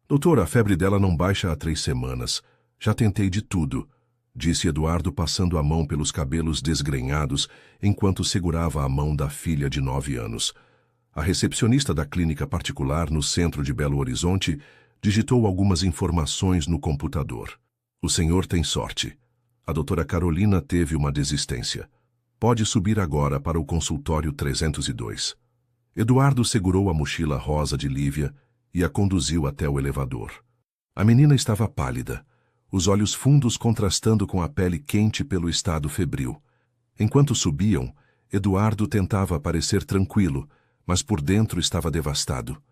Doutor, a febre dela não baixa há 3 semanas. Já tentei de tudo, disse Eduardo passando a mão pelos cabelos desgrenhados enquanto segurava a mão da filha de 9 anos. A recepcionista da clínica particular no centro de Belo Horizonte digitou algumas informações no computador. O senhor tem sorte. A doutora Carolina teve uma desistência. Pode subir agora para o consultório 302. Eduardo segurou a mochila rosa de Lívia e a conduziu até o elevador. A menina estava pálida, os olhos fundos contrastando com a pele quente pelo estado febril. Enquanto subiam, Eduardo tentava parecer tranquilo, mas por dentro estava devastado.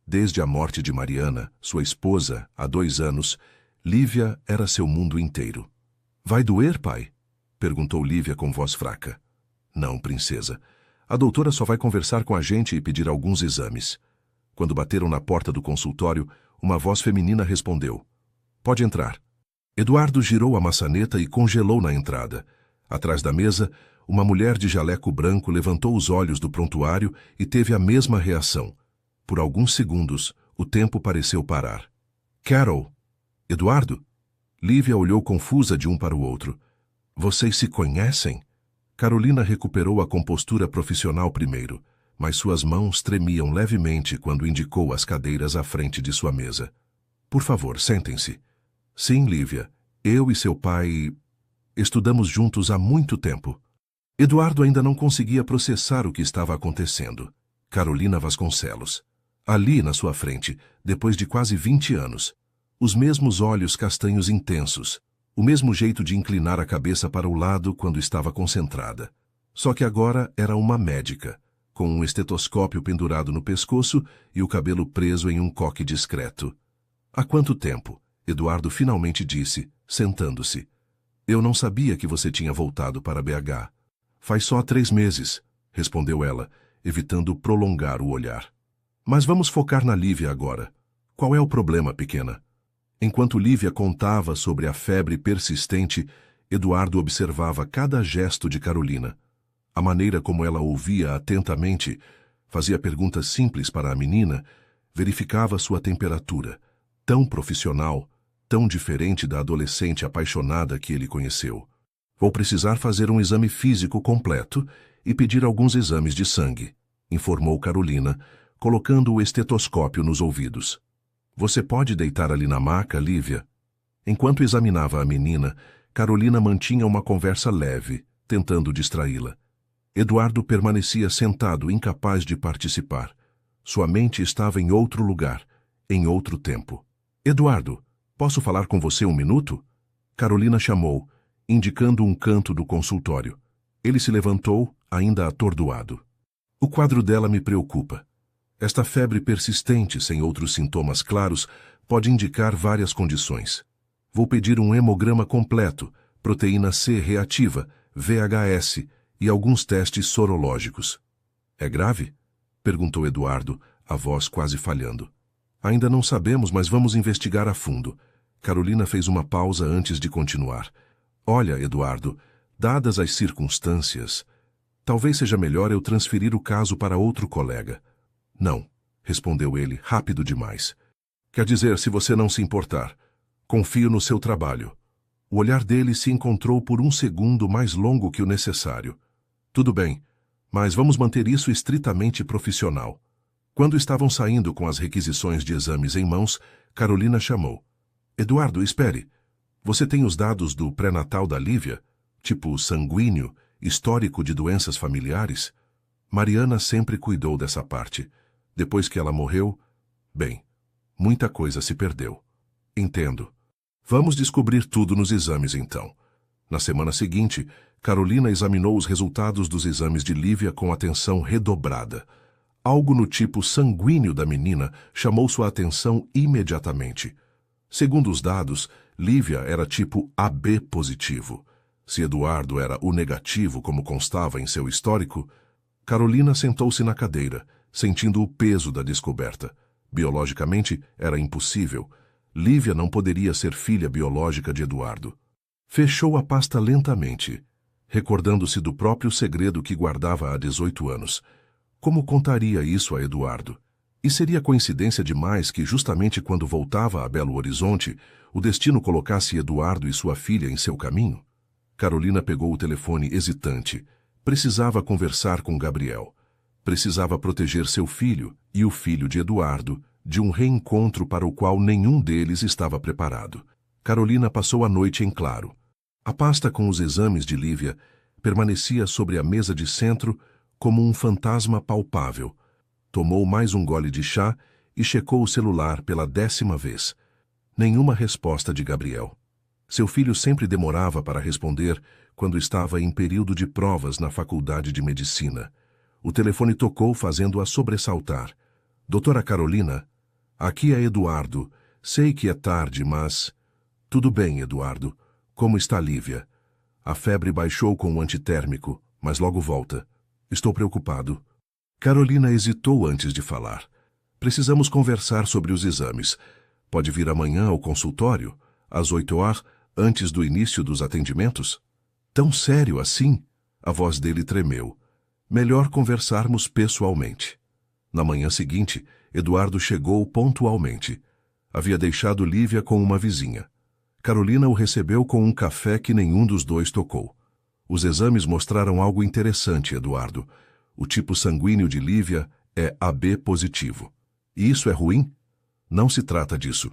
Desde a morte de Mariana, sua esposa, há 2 anos, Lívia era seu mundo inteiro. Vai doer, pai? Perguntou Lívia com voz fraca. Não, princesa. A doutora só vai conversar com a gente e pedir alguns exames. Quando bateram na porta do consultório, uma voz feminina respondeu. Pode entrar. Eduardo girou a maçaneta e congelou na entrada. Atrás da mesa, uma mulher de jaleco branco levantou os olhos do prontuário e teve a mesma reação. Por alguns segundos, o tempo pareceu parar. Carol! Eduardo? Lívia olhou confusa de um para o outro. Vocês se conhecem? Carolina recuperou a compostura profissional primeiro, mas suas mãos tremiam levemente quando indicou as cadeiras à frente de sua mesa. Por favor, sentem-se. Sim, Lívia. Eu e seu pai... estudamos juntos há muito tempo. Eduardo ainda não conseguia processar o que estava acontecendo. Carolina Vasconcelos. Ali na sua frente, depois de quase 20 anos. Os mesmos olhos castanhos intensos. O mesmo jeito de inclinar a cabeça para o lado quando estava concentrada. Só que agora era uma médica, com um estetoscópio pendurado no pescoço e o cabelo preso em um coque discreto. Há quanto tempo? Eduardo finalmente disse, sentando-se. Eu não sabia que você tinha voltado para BH. Faz só 3 meses, respondeu ela, evitando prolongar o olhar. Mas vamos focar na Lívia agora. Qual é o problema, pequena? Enquanto Lívia contava sobre a febre persistente, Eduardo observava cada gesto de Carolina. A maneira como ela ouvia atentamente, fazia perguntas simples para a menina, verificava sua temperatura, tão profissional, tão diferente da adolescente apaixonada que ele conheceu. Vou precisar fazer um exame físico completo e pedir alguns exames de sangue, informou Carolina, colocando o estetoscópio nos ouvidos. Você pode deitar ali na maca, Lívia? Enquanto examinava a menina, Carolina mantinha uma conversa leve, tentando distraí-la. Eduardo permanecia sentado, incapaz de participar. Sua mente estava em outro lugar, em outro tempo. Eduardo, posso falar com você 1 minuto? Carolina chamou, indicando um canto do consultório. Ele se levantou, ainda atordoado. O quadro dela me preocupa. Esta febre persistente, sem outros sintomas claros, pode indicar várias condições. Vou pedir um hemograma completo, proteína C reativa, VHS e alguns testes sorológicos. É grave? Perguntou Eduardo, a voz quase falhando. Ainda não sabemos, mas vamos investigar a fundo. Carolina fez uma pausa antes de continuar. Olha, Eduardo, dadas as circunstâncias, talvez seja melhor eu transferir o caso para outro colega. Não, respondeu ele, rápido demais. Quer dizer, se você não se importar. Confio no seu trabalho. O olhar dele se encontrou por um segundo mais longo que o necessário. Tudo bem, mas vamos manter isso estritamente profissional. Quando estavam saindo com as requisições de exames em mãos, Carolina chamou. Eduardo, espere. Você tem os dados do pré-natal da Lívia? Tipo sanguíneo, histórico de doenças familiares? Mariana sempre cuidou dessa parte. Depois que ela morreu, bem, muita coisa se perdeu. Entendo. Vamos descobrir tudo nos exames, então. Na semana seguinte, Carolina examinou os resultados dos exames de Lívia com atenção redobrada. Algo no tipo sanguíneo da menina chamou sua atenção imediatamente. Segundo os dados, Lívia era tipo AB positivo. Se Eduardo era O negativo, como constava em seu histórico, Carolina sentou-se na cadeira, sentindo o peso da descoberta. Biologicamente, era impossível. Lívia não poderia ser filha biológica de Eduardo. Fechou a pasta lentamente, recordando-se do próprio segredo que guardava há 18 anos. Como contaria isso a Eduardo? E seria coincidência demais que, justamente quando voltava a Belo Horizonte, o destino colocasse Eduardo e sua filha em seu caminho? Carolina pegou o telefone hesitante. Precisava conversar com Gabriel. Precisava proteger seu filho e o filho de Eduardo de um reencontro para o qual nenhum deles estava preparado. Carolina passou a noite em claro. A pasta com os exames de Lívia permanecia sobre a mesa de centro como um fantasma palpável. Tomou mais um gole de chá e checou o celular pela 10ª vez. Nenhuma resposta de Gabriel. Seu filho sempre demorava para responder quando estava em período de provas na faculdade de medicina. O telefone tocou fazendo-a sobressaltar. Doutora Carolina, aqui é Eduardo. Sei que é tarde, mas... Tudo bem, Eduardo. Como está Lívia? A febre baixou com o antitérmico, mas logo volta. Estou preocupado. Carolina hesitou antes de falar. Precisamos conversar sobre os exames. Pode vir amanhã ao consultório, às 8h, antes do início dos atendimentos? Tão sério assim? A voz dele tremeu. Melhor conversarmos pessoalmente. Na manhã seguinte, Eduardo chegou pontualmente. Havia deixado Lívia com uma vizinha. Carolina o recebeu com um café que nenhum dos dois tocou. Os exames mostraram algo interessante, Eduardo. O tipo sanguíneo de Lívia é AB positivo. E isso é ruim? Não se trata disso.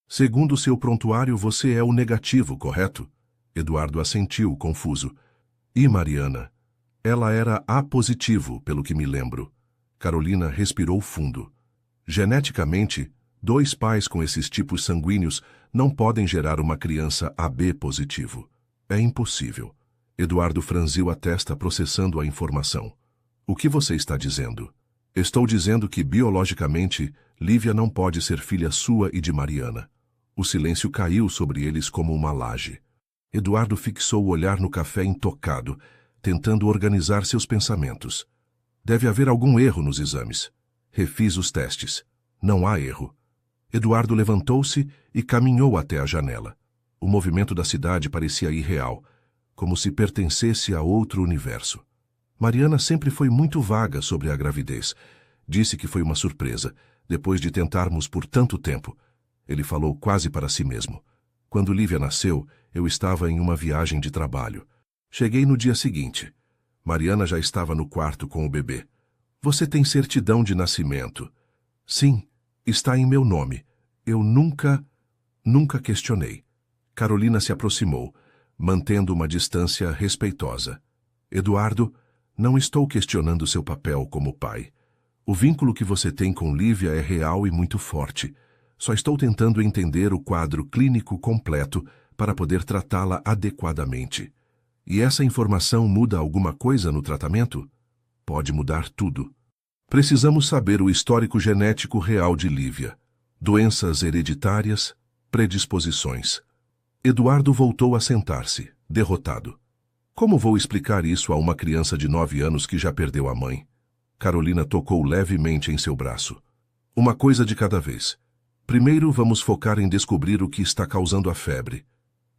Segundo seu prontuário, você é o negativo, correto? Eduardo assentiu, confuso. E Mariana? Ela era A positivo, pelo que me lembro. Carolina respirou fundo. Geneticamente, 2 pais com esses tipos sanguíneos não podem gerar uma criança AB positivo. É impossível. Eduardo franziu a testa processando a informação. O que você está dizendo? Estou dizendo que, biologicamente, Lívia não pode ser filha sua e de Mariana. O silêncio caiu sobre eles como uma laje. Eduardo fixou o olhar no café intocado, tentando organizar seus pensamentos. Deve haver algum erro nos exames. Refiz os testes. Não há erro. Eduardo levantou-se e caminhou até a janela. O movimento da cidade parecia irreal, como se pertencesse a outro universo. Mariana sempre foi muito vaga sobre a gravidez. Disse que foi uma surpresa, depois de tentarmos por tanto tempo. Ele falou quase para si mesmo. Quando Lívia nasceu, eu estava em uma viagem de trabalho. Cheguei no dia seguinte. Mariana já estava no quarto com o bebê. Você tem certidão de nascimento? Sim, está em meu nome. Eu nunca questionei. Carolina se aproximou, mantendo uma distância respeitosa. Eduardo, não estou questionando seu papel como pai. O vínculo que você tem com Lívia é real e muito forte. Só estou tentando entender o quadro clínico completo para poder tratá-la adequadamente. E essa informação muda alguma coisa no tratamento? Pode mudar tudo. Precisamos saber o histórico genético real de Lívia. Doenças hereditárias, predisposições. Eduardo voltou a sentar-se, derrotado. Como vou explicar isso a uma criança de 9 anos que já perdeu a mãe? Carolina tocou levemente em seu braço. Uma coisa de cada vez. Primeiro vamos focar em descobrir o que está causando a febre.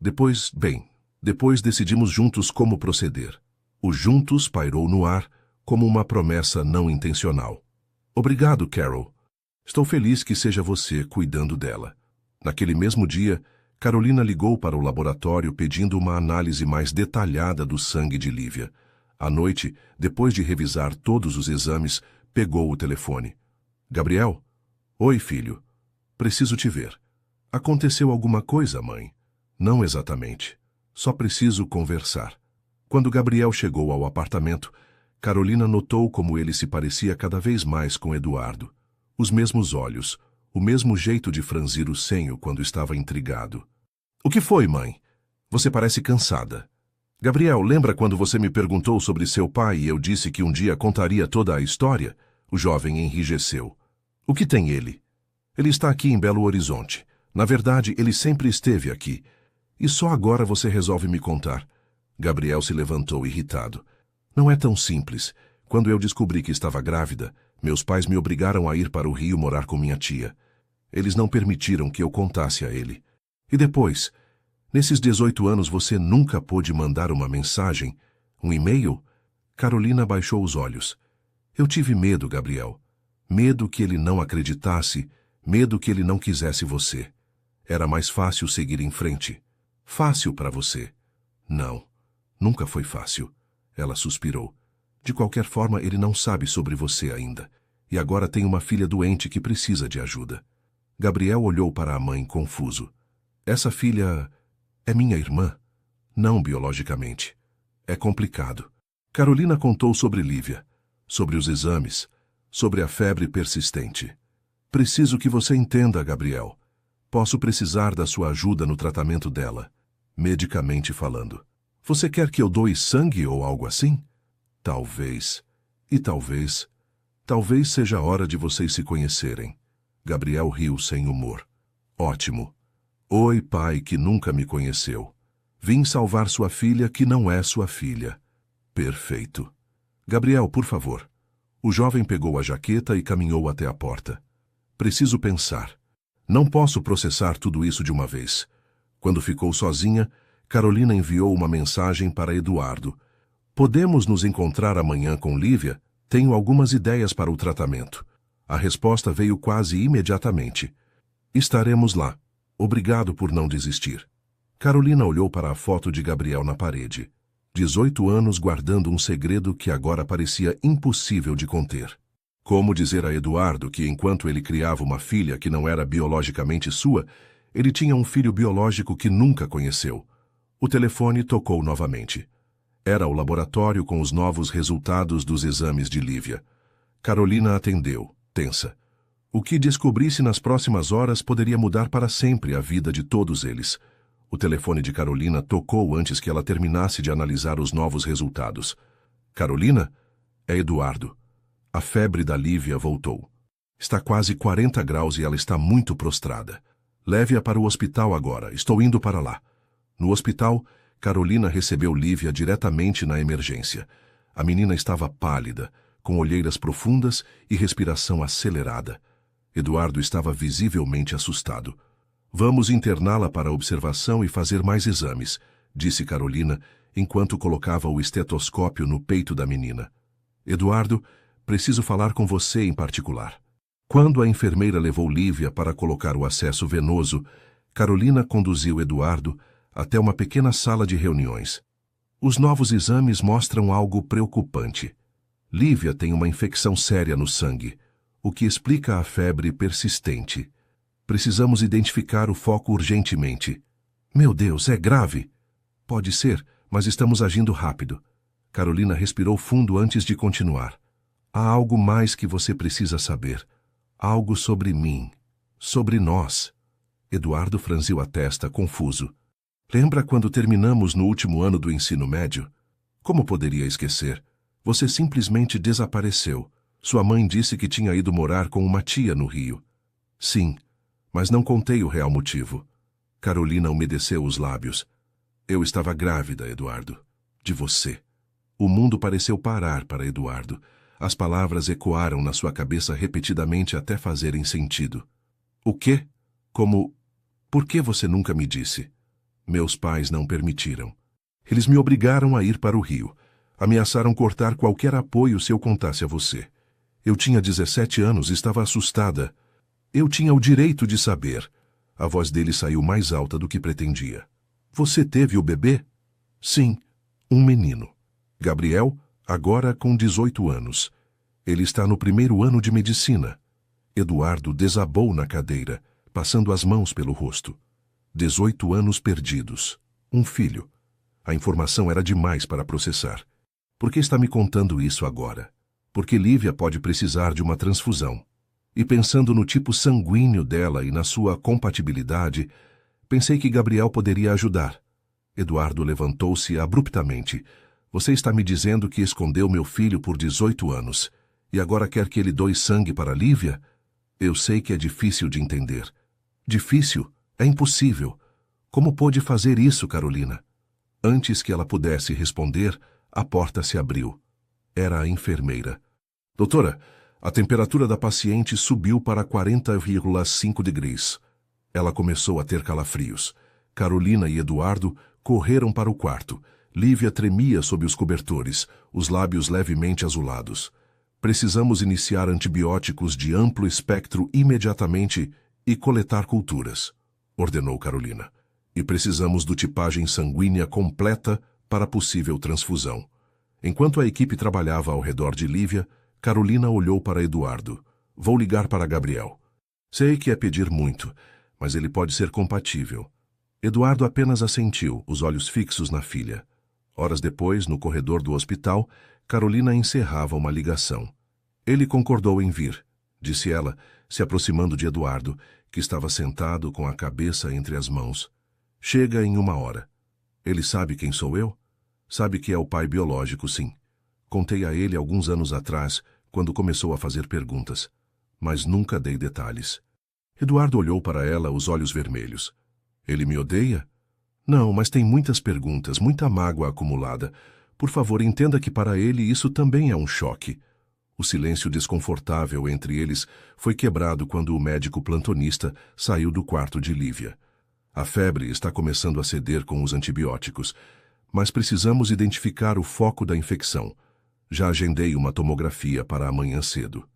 Depois decidimos juntos como proceder. O juntos pairou no ar como uma promessa não intencional. Obrigado, Carol. Estou feliz que seja você cuidando dela. Naquele mesmo dia, Carolina ligou para o laboratório pedindo uma análise mais detalhada do sangue de Lívia. À noite, depois de revisar todos os exames, pegou o telefone. Gabriel? Oi, filho. Preciso te ver. Aconteceu alguma coisa, mãe? Não exatamente. Só preciso conversar. Quando Gabriel chegou ao apartamento, Carolina notou como ele se parecia cada vez mais com Eduardo. Os mesmos olhos, o mesmo jeito de franzir o senho quando estava intrigado. O que foi, mãe? Você parece cansada. Gabriel, lembra quando você me perguntou sobre seu pai e eu disse que um dia contaria toda a história? O jovem enrijeceu. O que tem ele? Ele está aqui em Belo Horizonte. Na verdade, ele sempre esteve aqui. E só agora você resolve me contar. Gabriel se levantou irritado. Não é tão simples. Quando eu descobri que estava grávida, meus pais me obrigaram a ir para o Rio morar com minha tia. Eles não permitiram que eu contasse a ele. E depois, nesses 18 anos você nunca pôde mandar uma mensagem, um e-mail? Carolina baixou os olhos. Eu tive medo, Gabriel. Medo que ele não acreditasse, medo que ele não quisesse você. Era mais fácil seguir em frente. Fácil para você. Não, nunca foi fácil. Ela suspirou. De qualquer forma, ele não sabe sobre você ainda. E agora tem uma filha doente que precisa de ajuda. Gabriel olhou para a mãe confuso. Essa filha é minha irmã? Não biologicamente. É complicado. Carolina contou sobre Lívia, sobre os exames, sobre a febre persistente. Preciso que você entenda, Gabriel. Posso precisar da sua ajuda no tratamento dela, medicamente falando. Você quer que eu doe sangue ou algo assim? Talvez. E talvez. Talvez seja a hora de vocês se conhecerem. Gabriel riu sem humor. Ótimo. Oi, pai que nunca me conheceu. Vim salvar sua filha que não é sua filha. Perfeito. Gabriel, por favor. O jovem pegou a jaqueta e caminhou até a porta. Preciso pensar. Não posso processar tudo isso de uma vez. Quando ficou sozinha, Carolina enviou uma mensagem para Eduardo. Podemos nos encontrar amanhã com Lívia? Tenho algumas ideias para o tratamento. A resposta veio quase imediatamente. Estaremos lá. Obrigado por não desistir. Carolina olhou para a foto de Gabriel na parede. 18 anos guardando um segredo que agora parecia impossível de conter. Como dizer a Eduardo que enquanto ele criava uma filha que não era biologicamente sua, ele tinha um filho biológico que nunca conheceu? O telefone tocou novamente. Era o laboratório com os novos resultados dos exames de Lívia. Carolina atendeu, tensa. O que descobrisse nas próximas horas poderia mudar para sempre a vida de todos eles. O telefone de Carolina tocou antes que ela terminasse de analisar os novos resultados. Carolina? É Eduardo. A febre da Lívia voltou. Está quase 40 graus e ela está muito prostrada. Leve-a para o hospital agora. Estou indo para lá. No hospital, Carolina recebeu Lívia diretamente na emergência. A menina estava pálida, com olheiras profundas e respiração acelerada. Eduardo estava visivelmente assustado. Vamos interná-la para observação e fazer mais exames, disse Carolina, enquanto colocava o estetoscópio no peito da menina. Eduardo, preciso falar com você em particular. Quando a enfermeira levou Lívia para colocar o acesso venoso, Carolina conduziu Eduardo até uma pequena sala de reuniões. Os novos exames mostram algo preocupante. Lívia tem uma infecção séria no sangue, o que explica a febre persistente. Precisamos identificar o foco urgentemente. Meu Deus, é grave. Pode ser, mas estamos agindo rápido. Carolina respirou fundo antes de continuar. Há algo mais que você precisa saber. Algo sobre mim. Sobre nós. Eduardo franziu a testa, confuso. Lembra quando terminamos no último ano do ensino médio? Como poderia esquecer? Você simplesmente desapareceu. Sua mãe disse que tinha ido morar com uma tia no Rio. Sim, mas não contei o real motivo. Carolina umedeceu os lábios. Eu estava grávida, Eduardo. De você. O mundo pareceu parar para Eduardo. As palavras ecoaram na sua cabeça repetidamente até fazerem sentido. O quê? Como... Por que você nunca me disse? Meus pais não permitiram. Eles me obrigaram a ir para o Rio. Ameaçaram cortar qualquer apoio se eu contasse a você. Eu tinha 17 anos e estava assustada. Eu tinha o direito de saber. A voz dele saiu mais alta do que pretendia. Você teve o bebê? Sim, um menino. Gabriel, agora com 18 anos. Ele está no primeiro ano de medicina. Eduardo desabou na cadeira, passando as mãos pelo rosto. 18 anos perdidos. Um filho. A informação era demais para processar. Por que está me contando isso agora? Porque Lívia pode precisar de uma transfusão. E pensando no tipo sanguíneo dela e na sua compatibilidade, pensei que Gabriel poderia ajudar. Eduardo levantou-se abruptamente. Você está me dizendo que escondeu meu filho por 18 anos e agora quer que ele doe sangue para Lívia? Eu sei que é difícil de entender. Difícil? É impossível. Como pôde fazer isso, Carolina? Antes que ela pudesse responder, a porta se abriu. Era a enfermeira. Doutora, a temperatura da paciente subiu para 40,5 degrees. Ela começou a ter calafrios. Carolina e Eduardo correram para o quarto. Lívia tremia sob os cobertores, os lábios levemente azulados. Precisamos iniciar antibióticos de amplo espectro imediatamente e coletar culturas, ordenou Carolina. E precisamos do tipagem sanguínea completa para possível transfusão. Enquanto a equipe trabalhava ao redor de Lívia, Carolina olhou para Eduardo. Vou ligar para Gabriel. Sei que é pedir muito, mas ele pode ser compatível. Eduardo apenas assentiu, os olhos fixos na filha. Horas depois, no corredor do hospital, Carolina encerrava uma ligação. Ele concordou em vir, disse ela, se aproximando de Eduardo, que estava sentado com a cabeça entre as mãos. Chega em 1 hora. Ele sabe quem sou eu? Sabe que é o pai biológico, sim. Contei a ele alguns anos atrás, quando começou a fazer perguntas, mas nunca dei detalhes. Eduardo olhou para ela, os olhos vermelhos. Ele me odeia? Não, mas tem muitas perguntas, muita mágoa acumulada. Por favor, entenda que para ele isso também é um choque. O silêncio desconfortável entre eles foi quebrado quando o médico plantonista saiu do quarto de Lívia. A febre está começando a ceder com os antibióticos, mas precisamos identificar o foco da infecção. Já agendei uma tomografia para amanhã cedo.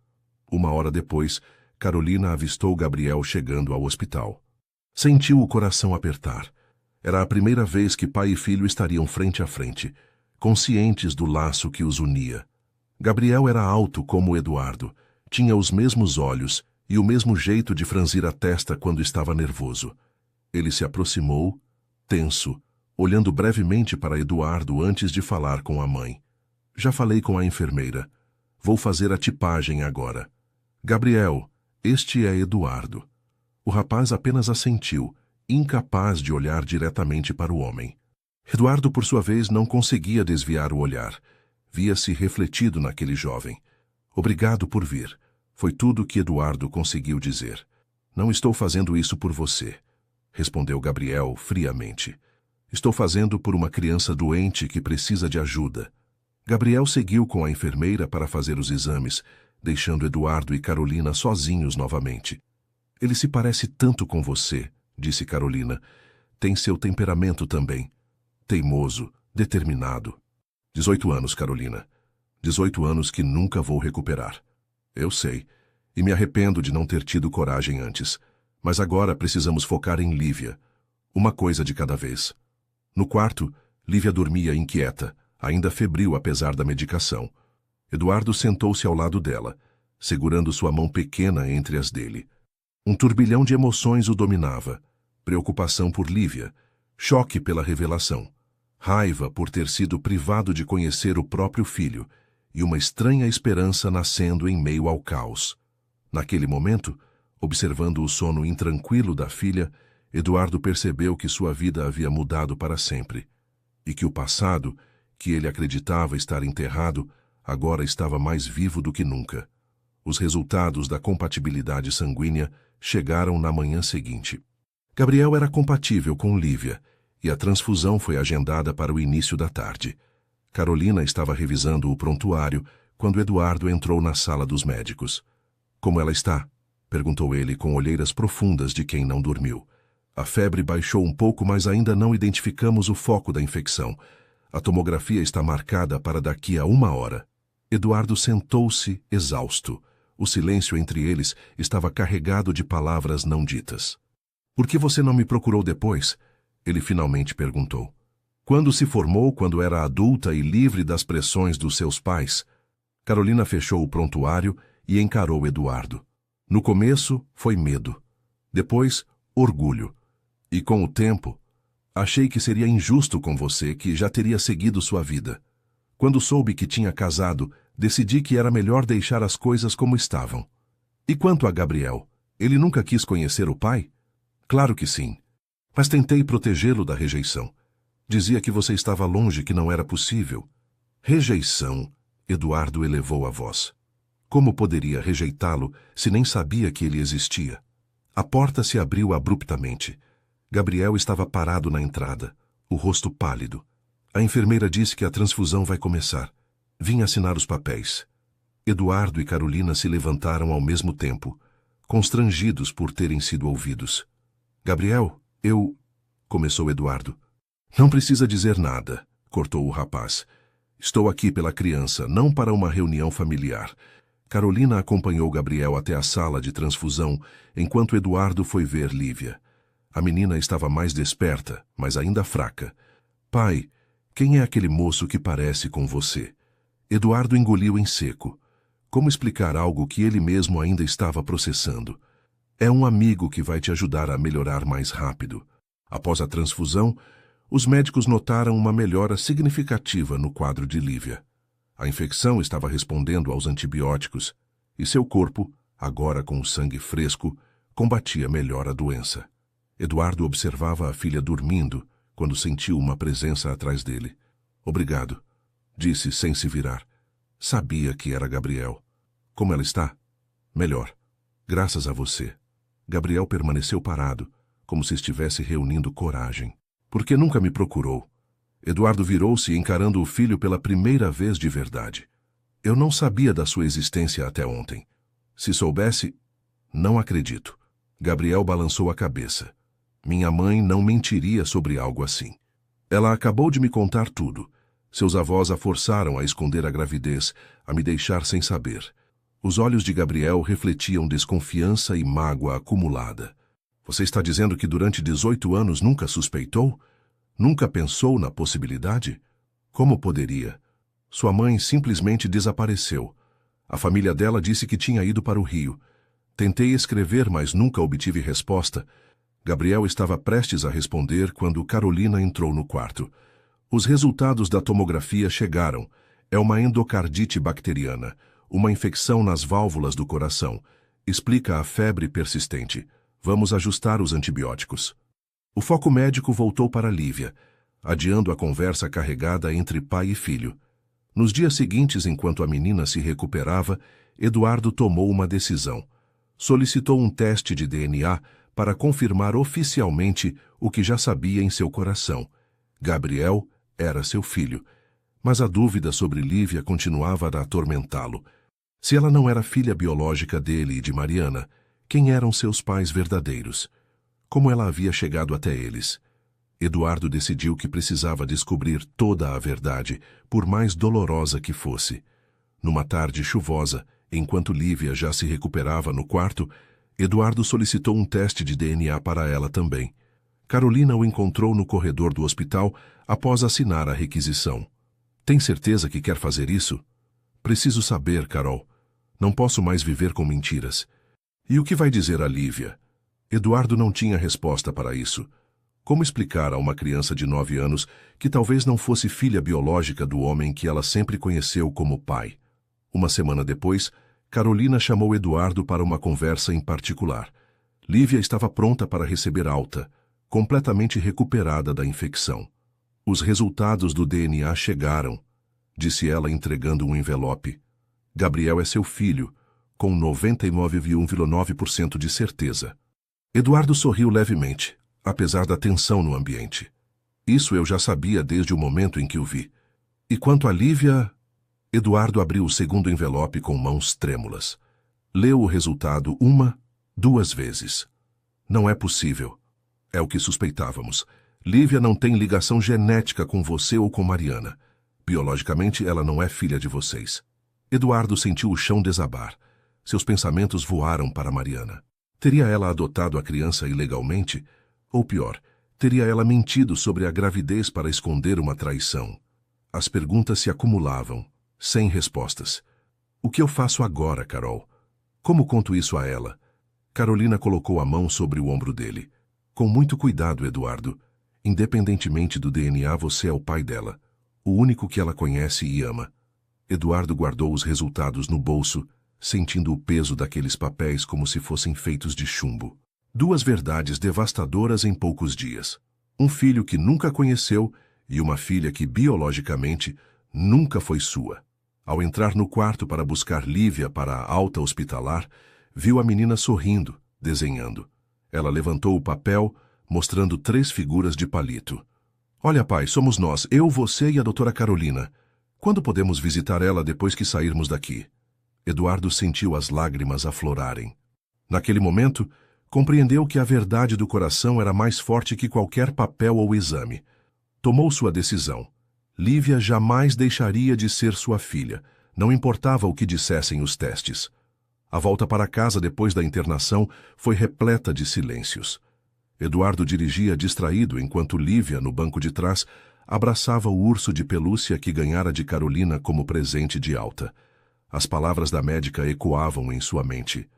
1 hora depois, Carolina avistou Gabriel chegando ao hospital. Sentiu o coração apertar. Era a primeira vez que pai e filho estariam frente a frente, conscientes do laço que os unia. Gabriel era alto como Eduardo, tinha os mesmos olhos e o mesmo jeito de franzir a testa quando estava nervoso. Ele se aproximou, tenso, olhando brevemente para Eduardo antes de falar com a mãe. Já falei com a enfermeira. Vou fazer a tipagem agora. Gabriel, este é Eduardo. O rapaz apenas assentiu, incapaz de olhar diretamente para o homem. Eduardo, por sua vez, não conseguia desviar o olhar. Via-se refletido naquele jovem. Obrigado por vir. Foi tudo o que Eduardo conseguiu dizer. Não estou fazendo isso por você, respondeu Gabriel friamente. Estou fazendo por uma criança doente que precisa de ajuda. Gabriel seguiu com a enfermeira para fazer os exames, deixando Eduardo e Carolina sozinhos novamente. Ele se parece tanto com você, disse Carolina. Tem seu temperamento também. Teimoso, determinado. 18 anos, Carolina. 18 anos que nunca vou recuperar. Eu sei, e me arrependo de não ter tido coragem antes. Mas agora precisamos focar em Lívia. Uma coisa de cada vez. No quarto, Lívia dormia inquieta, ainda febril apesar da medicação. Eduardo sentou-se ao lado dela, segurando sua mão pequena entre as dele. Um turbilhão de emoções o dominava. Preocupação por Lívia, choque pela revelação, raiva por ter sido privado de conhecer o próprio filho e uma estranha esperança nascendo em meio ao caos. Naquele momento, observando o sono intranquilo da filha, Eduardo percebeu que sua vida havia mudado para sempre e que o passado, que ele acreditava estar enterrado, agora estava mais vivo do que nunca. Os resultados da compatibilidade sanguínea chegaram na manhã seguinte. Gabriel era compatível com Lívia e a transfusão foi agendada para o início da tarde. Carolina estava revisando o prontuário quando Eduardo entrou na sala dos médicos. Como ela está? Perguntou ele com olheiras profundas de quem não dormiu. A febre baixou um pouco, mas ainda não identificamos o foco da infecção. A tomografia está marcada para daqui a 1 hora. Eduardo sentou-se, exausto. O silêncio entre eles estava carregado de palavras não ditas. Por que você não me procurou depois? Ele finalmente perguntou. Quando se formou, quando era adulta e livre das pressões dos seus pais? Carolina fechou o prontuário e encarou Eduardo. No começo, foi medo. Depois, orgulho. E com o tempo, achei que seria injusto com você, que já teria seguido sua vida. Quando soube que tinha casado, decidi que era melhor deixar as coisas como estavam. E quanto a Gabriel, ele nunca quis conhecer o pai? Claro que sim. Mas tentei protegê-lo da rejeição. Dizia que você estava longe, que não era possível. Rejeição, Eduardo elevou a voz. Como poderia rejeitá-lo se nem sabia que ele existia? A porta se abriu abruptamente. Gabriel estava parado na entrada, o rosto pálido. A enfermeira disse que a transfusão vai começar. Vim assinar os papéis. Eduardo e Carolina se levantaram ao mesmo tempo, constrangidos por terem sido ouvidos. Gabriel, começou Eduardo. Não precisa dizer nada, cortou o rapaz. Estou aqui pela criança, não para uma reunião familiar. Carolina acompanhou Gabriel até a sala de transfusão, enquanto Eduardo foi ver Lívia. A menina estava mais desperta, mas ainda fraca. Pai, quem é aquele moço que parece com você? Eduardo engoliu em seco. Como explicar algo que ele mesmo ainda estava processando? É um amigo que vai te ajudar a melhorar mais rápido. Após a transfusão, os médicos notaram uma melhora significativa no quadro de Lívia. A infecção estava respondendo aos antibióticos e seu corpo, agora com o sangue fresco, combatia melhor a doença. Eduardo observava a filha dormindo quando sentiu uma presença atrás dele. Obrigado, disse sem se virar. Sabia que era Gabriel. Como ela está? Melhor. Graças a você. Gabriel permaneceu parado, como se estivesse reunindo coragem. Por que nunca me procurou? Eduardo virou-se encarando o filho pela primeira vez de verdade. Eu não sabia da sua existência até ontem. Se soubesse, não acredito. Gabriel balançou a cabeça. Minha mãe não mentiria sobre algo assim. Ela acabou de me contar tudo. Seus avós a forçaram a esconder a gravidez, a me deixar sem saber. Os olhos de Gabriel refletiam desconfiança e mágoa acumulada. Você está dizendo que durante 18 anos nunca suspeitou? Nunca pensou na possibilidade? Como poderia? Sua mãe simplesmente desapareceu. A família dela disse que tinha ido para o Rio. Tentei escrever, mas nunca obtive resposta. Gabriel estava prestes a responder quando Carolina entrou no quarto. Os resultados da tomografia chegaram. É uma endocardite bacteriana, uma infecção nas válvulas do coração. Explica a febre persistente. Vamos ajustar os antibióticos. O foco médico voltou para Lívia, adiando a conversa carregada entre pai e filho. Nos dias seguintes, enquanto a menina se recuperava, Eduardo tomou uma decisão. Solicitou um teste de DNA para confirmar oficialmente o que já sabia em seu coração. Gabriel era seu filho, mas a dúvida sobre Lívia continuava a atormentá-lo. Se ela não era filha biológica dele e de Mariana, quem eram seus pais verdadeiros? Como ela havia chegado até eles? Eduardo decidiu que precisava descobrir toda a verdade, por mais dolorosa que fosse. Numa tarde chuvosa, enquanto Lívia já se recuperava no quarto, Eduardo solicitou um teste de DNA para ela também. Carolina o encontrou no corredor do hospital após assinar a requisição. Tem certeza que quer fazer isso? Preciso saber, Carol. Não posso mais viver com mentiras. E o que vai dizer a Lívia? Eduardo não tinha resposta para isso. Como explicar a uma criança de 9 anos que talvez não fosse filha biológica do homem que ela sempre conheceu como pai? Uma semana depois, Carolina chamou Eduardo para uma conversa em particular. Lívia estava pronta para receber alta, completamente recuperada da infecção. Os resultados do DNA chegaram, disse ela entregando um envelope. Gabriel é seu filho, com 99,9% de certeza. Eduardo sorriu levemente, apesar da tensão no ambiente. Isso eu já sabia desde o momento em que o vi. E quanto a Lívia... Eduardo abriu o segundo envelope com mãos trêmulas. Leu o resultado 1, 2 vezes. Não é possível. É o que suspeitávamos. Lívia não tem ligação genética com você ou com Mariana. Biologicamente, ela não é filha de vocês. Eduardo sentiu o chão desabar. Seus pensamentos voaram para Mariana. Teria ela adotado a criança ilegalmente? Ou pior, teria ela mentido sobre a gravidez para esconder uma traição? As perguntas se acumulavam, sem respostas. O que eu faço agora, Carol? Como conto isso a ela? Carolina colocou a mão sobre o ombro dele. Com muito cuidado, Eduardo. Independentemente do DNA, você é o pai dela. O único que ela conhece e ama. Eduardo guardou os resultados no bolso, sentindo o peso daqueles papéis como se fossem feitos de chumbo. 2 verdades devastadoras em poucos dias. Um filho que nunca conheceu e uma filha que, biologicamente, nunca foi sua. Ao entrar no quarto para buscar Lívia para a alta hospitalar, viu a menina sorrindo, desenhando. Ela levantou o papel, mostrando 3 figuras de palito. Olha, pai, somos nós, eu, você e a doutora Carolina. Quando podemos visitar ela depois que sairmos daqui? Eduardo sentiu as lágrimas aflorarem. Naquele momento, compreendeu que a verdade do coração era mais forte que qualquer papel ou exame. Tomou sua decisão. Lívia jamais deixaria de ser sua filha, não importava o que dissessem os testes. A volta para casa depois da internação foi repleta de silêncios. Eduardo dirigia distraído enquanto Lívia, no banco de trás, abraçava o urso de pelúcia que ganhara de Carolina como presente de alta. As palavras da médica ecoavam em sua mente.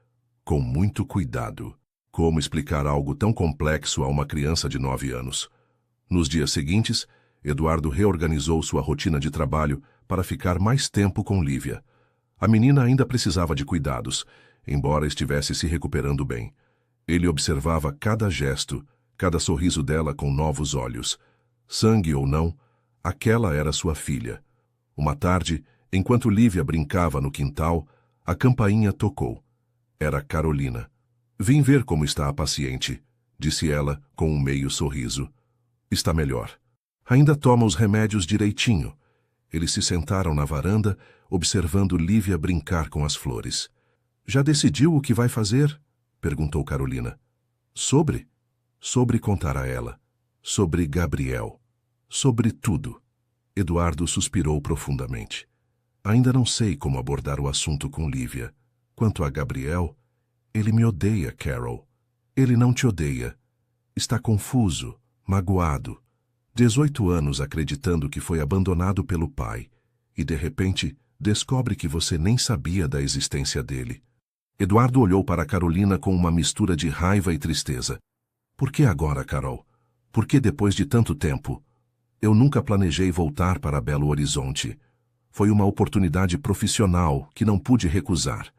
Com muito cuidado. Como explicar algo tão complexo a uma criança de 9 anos? Nos dias seguintes, Eduardo reorganizou sua rotina de trabalho para ficar mais tempo com Lívia. A menina ainda precisava de cuidados, embora estivesse se recuperando bem. Ele observava cada gesto, cada sorriso dela com novos olhos. Sangue ou não, aquela era sua filha. Uma tarde, enquanto Lívia brincava no quintal, a campainha tocou. Era Carolina. Vim ver como está a paciente, disse ela com um meio sorriso. Está melhor. Ainda toma os remédios direitinho. Eles se sentaram na varanda, observando Lívia brincar com as flores. Já decidiu o que vai fazer? Perguntou Carolina. Sobre? Sobre contar a ela. Sobre Gabriel. Sobre tudo. Eduardo suspirou profundamente. Ainda não sei como abordar o assunto com Lívia. Quanto a Gabriel, ele me odeia, Carol. Ele não te odeia. Está confuso, magoado. 18 anos acreditando que foi abandonado pelo pai. E, de repente, descobre que você nem sabia da existência dele. Eduardo olhou para Carolina com uma mistura de raiva e tristeza. Por que agora, Carol? Por que depois de tanto tempo? Eu nunca planejei voltar para Belo Horizonte. Foi uma oportunidade profissional que não pude recusar.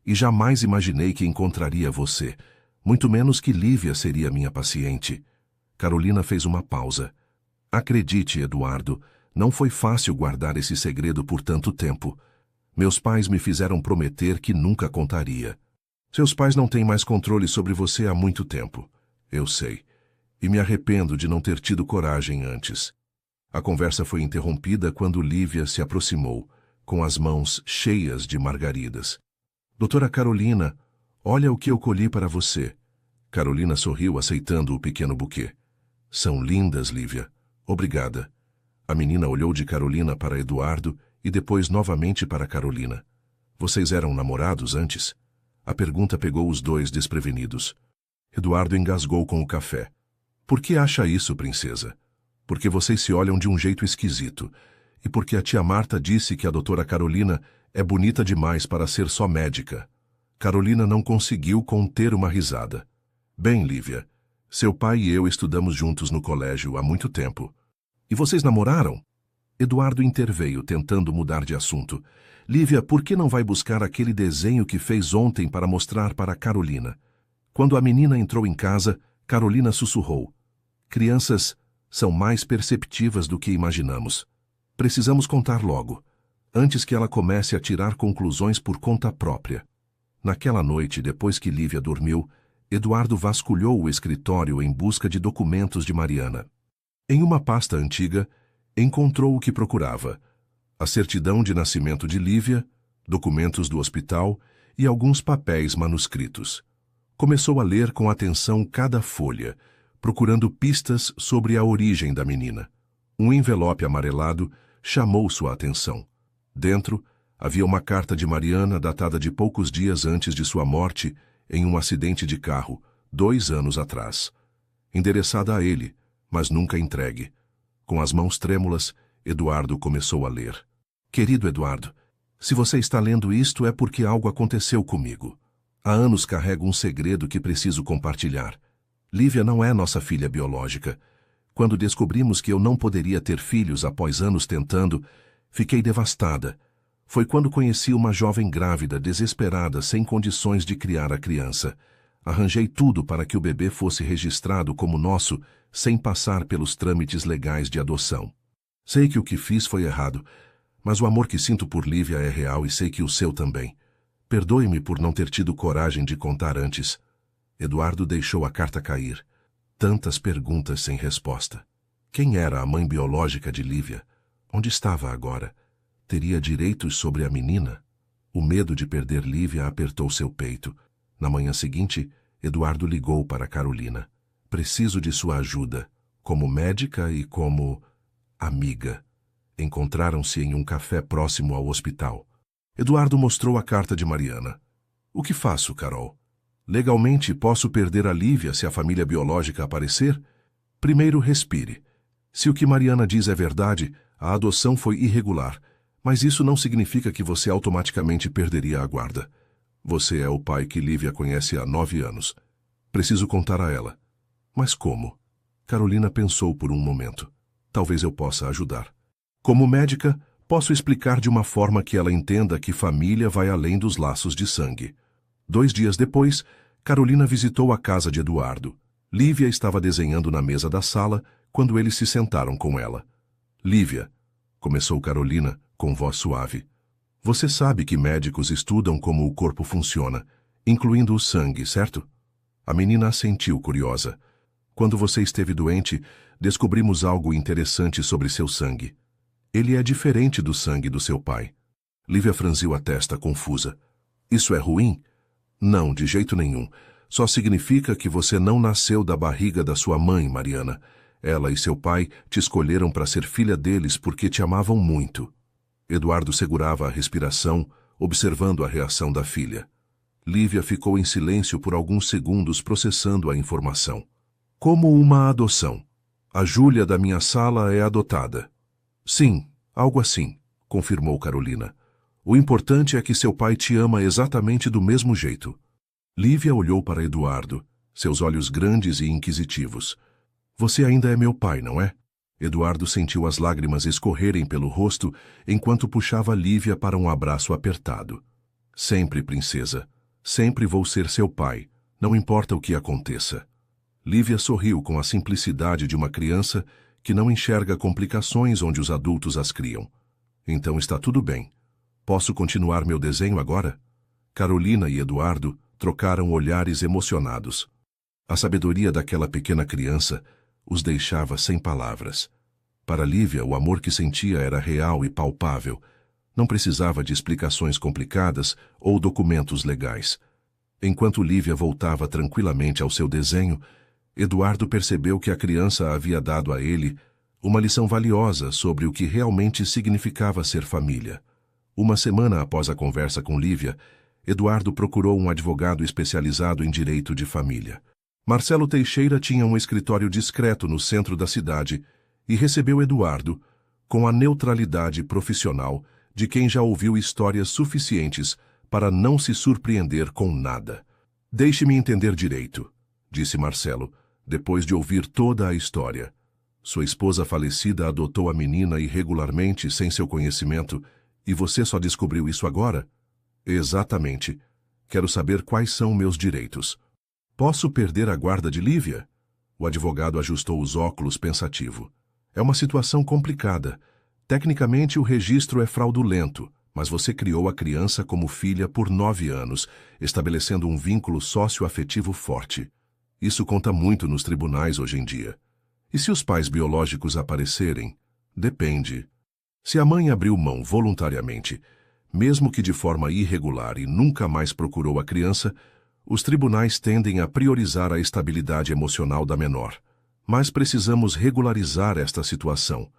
E jamais imaginei que encontraria você, muito menos que Lívia seria minha paciente. Carolina fez uma pausa. Acredite, Eduardo, não foi fácil guardar esse segredo por tanto tempo. Meus pais me fizeram prometer que nunca contaria. Seus pais não têm mais controle sobre você há muito tempo. Eu sei. E me arrependo de não ter tido coragem antes. A conversa foi interrompida quando Lívia se aproximou, com as mãos cheias de margaridas. Doutora Carolina, olha o que eu colhi para você. Carolina sorriu aceitando o pequeno buquê. São lindas, Lívia. Obrigada. A menina olhou de Carolina para Eduardo e depois novamente para Carolina. Vocês eram namorados antes? A pergunta pegou os dois desprevenidos. Eduardo engasgou com o café. Por que acha isso, princesa? Porque vocês se olham de um jeito esquisito. E porque a tia Marta disse que a doutora Carolina é bonita demais para ser só médica. Carolina não conseguiu conter uma risada. Bem, Lívia, seu pai e eu estudamos juntos no colégio há muito tempo. E vocês namoraram? Eduardo interveio, tentando mudar de assunto. Lívia, por que não vai buscar aquele desenho que fez ontem para mostrar para Carolina? Quando a menina entrou em casa, Carolina sussurrou. Crianças são mais perceptivas do que imaginamos. Precisamos contar logo, antes que ela comece a tirar conclusões por conta própria. Naquela noite, depois que Lívia dormiu, Eduardo vasculhou o escritório em busca de documentos de Mariana. Em uma pasta antiga, encontrou o que procurava: a certidão de nascimento de Lívia, documentos do hospital e alguns papéis manuscritos. Começou a ler com atenção cada folha, procurando pistas sobre a origem da menina. Um envelope amarelado chamou sua atenção. Dentro, havia uma carta de Mariana datada de poucos dias antes de sua morte em um acidente de carro, 2 anos atrás. Endereçada a ele, mas nunca entregue. Com as mãos trêmulas, Eduardo começou a ler. Querido Eduardo, se você está lendo isto é porque algo aconteceu comigo. Há anos carrego um segredo que preciso compartilhar. Lívia não é nossa filha biológica. Quando descobrimos que eu não poderia ter filhos após anos tentando, fiquei devastada. Foi quando conheci uma jovem grávida, desesperada, sem condições de criar a criança. Arranjei tudo para que o bebê fosse registrado como nosso, sem passar pelos trâmites legais de adoção. Sei que o que fiz foi errado, mas o amor que sinto por Lívia é real e sei que o seu também. Perdoe-me por não ter tido coragem de contar antes. Eduardo deixou a carta cair. Tantas perguntas sem resposta. Quem era a mãe biológica de Lívia? Onde estava agora? Teria direitos sobre a menina? O medo de perder Lívia apertou seu peito. Na manhã seguinte, Eduardo ligou para Carolina. Preciso de sua ajuda, como médica e como amiga. Encontraram-se em um café próximo ao hospital. Eduardo mostrou a carta de Mariana. O que faço, Carol? Legalmente posso perder a Lívia se a família biológica aparecer? Primeiro respire. Se o que Mariana diz é verdade, a adoção foi irregular, mas isso não significa que você automaticamente perderia a guarda. Você é o pai que Lívia conhece há 9 anos. Preciso contar a ela. Mas como? Carolina pensou por um momento. Talvez eu possa ajudar. Como médica, posso explicar de uma forma que ela entenda que família vai além dos laços de sangue. 2 dias depois, Carolina visitou a casa de Eduardo. Lívia estava desenhando na mesa da sala quando eles se sentaram com ela. Lívia, começou Carolina com voz suave. Você sabe que médicos estudam como o corpo funciona, incluindo o sangue, certo? A menina assentiu, curiosa. Quando você esteve doente, descobrimos algo interessante sobre seu sangue. Ele é diferente do sangue do seu pai. Lívia franziu a testa, confusa. Isso é ruim? Não, de jeito nenhum. Só significa que você não nasceu da barriga da sua mãe, Mariana. Ela e seu pai te escolheram para ser filha deles porque te amavam muito. Eduardo segurava a respiração, observando a reação da filha. Lívia ficou em silêncio por alguns segundos processando a informação. Como uma adoção. A Júlia da minha sala é adotada. Sim, algo assim, confirmou Carolina. O importante é que seu pai te ama exatamente do mesmo jeito. Lívia olhou para Eduardo, seus olhos grandes e inquisitivos. Você ainda é meu pai, não é? Eduardo sentiu as lágrimas escorrerem pelo rosto enquanto puxava Lívia para um abraço apertado. Sempre, princesa. Sempre vou ser seu pai, não importa o que aconteça. Lívia sorriu com a simplicidade de uma criança que não enxerga complicações onde os adultos as criam. Então está tudo bem. Posso continuar meu desenho agora? Carolina e Eduardo trocaram olhares emocionados. A sabedoria daquela pequena criança os deixava sem palavras. Para Lívia, o amor que sentia era real e palpável. Não precisava de explicações complicadas ou documentos legais. Enquanto Lívia voltava tranquilamente ao seu desenho, Eduardo percebeu que a criança havia dado a ele uma lição valiosa sobre o que realmente significava ser família. Uma semana após a conversa com Lívia, Eduardo procurou um advogado especializado em direito de família. Marcelo Teixeira tinha um escritório discreto no centro da cidade e recebeu Eduardo com a neutralidade profissional de quem já ouviu histórias suficientes para não se surpreender com nada. Deixe-me entender direito, disse Marcelo, depois de ouvir toda a história. Sua esposa falecida adotou a menina irregularmente sem seu conhecimento e você só descobriu isso agora? Exatamente. Quero saber quais são meus direitos. Posso perder a guarda de Lívia? O advogado ajustou os óculos pensativo. É uma situação complicada. Tecnicamente, o registro é fraudulento, mas você criou a criança como filha por 9 anos, estabelecendo um vínculo socioafetivo forte. Isso conta muito nos tribunais hoje em dia. E se os pais biológicos aparecerem? Depende. Se a mãe abriu mão voluntariamente, mesmo que de forma irregular e nunca mais procurou a criança, os tribunais tendem a priorizar a estabilidade emocional da menor. Mas precisamos regularizar esta situação.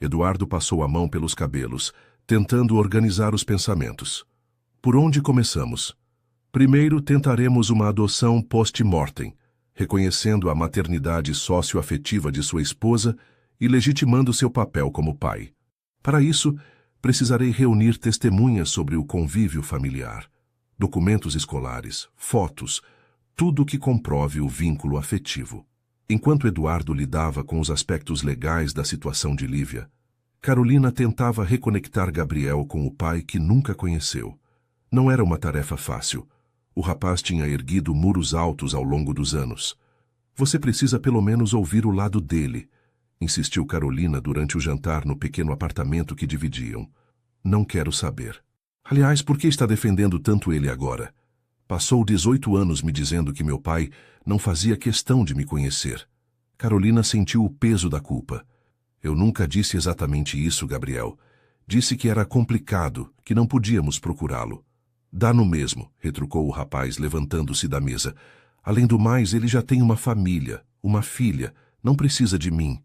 Eduardo passou a mão pelos cabelos, tentando organizar os pensamentos. Por onde começamos? Primeiro tentaremos uma adoção post-mortem, reconhecendo a maternidade socioafetiva de sua esposa e legitimando seu papel como pai. Para isso, precisarei reunir testemunhas sobre o convívio familiar, documentos escolares, fotos, tudo que comprove o vínculo afetivo. Enquanto Eduardo lidava com os aspectos legais da situação de Lívia, Carolina tentava reconectar Gabriel com o pai que nunca conheceu. Não era uma tarefa fácil. O rapaz tinha erguido muros altos ao longo dos anos. Você precisa pelo menos ouvir o lado dele, insistiu Carolina durante o jantar no pequeno apartamento que dividiam. Não quero saber. Aliás, por que está defendendo tanto ele agora? Passou 18 anos me dizendo que meu pai não fazia questão de me conhecer. Carolina sentiu o peso da culpa. Eu nunca disse exatamente isso, Gabriel. Disse que era complicado, que não podíamos procurá-lo. Dá no mesmo, retrucou o rapaz, levantando-se da mesa. Além do mais, ele já tem uma família, uma filha, não precisa de mim.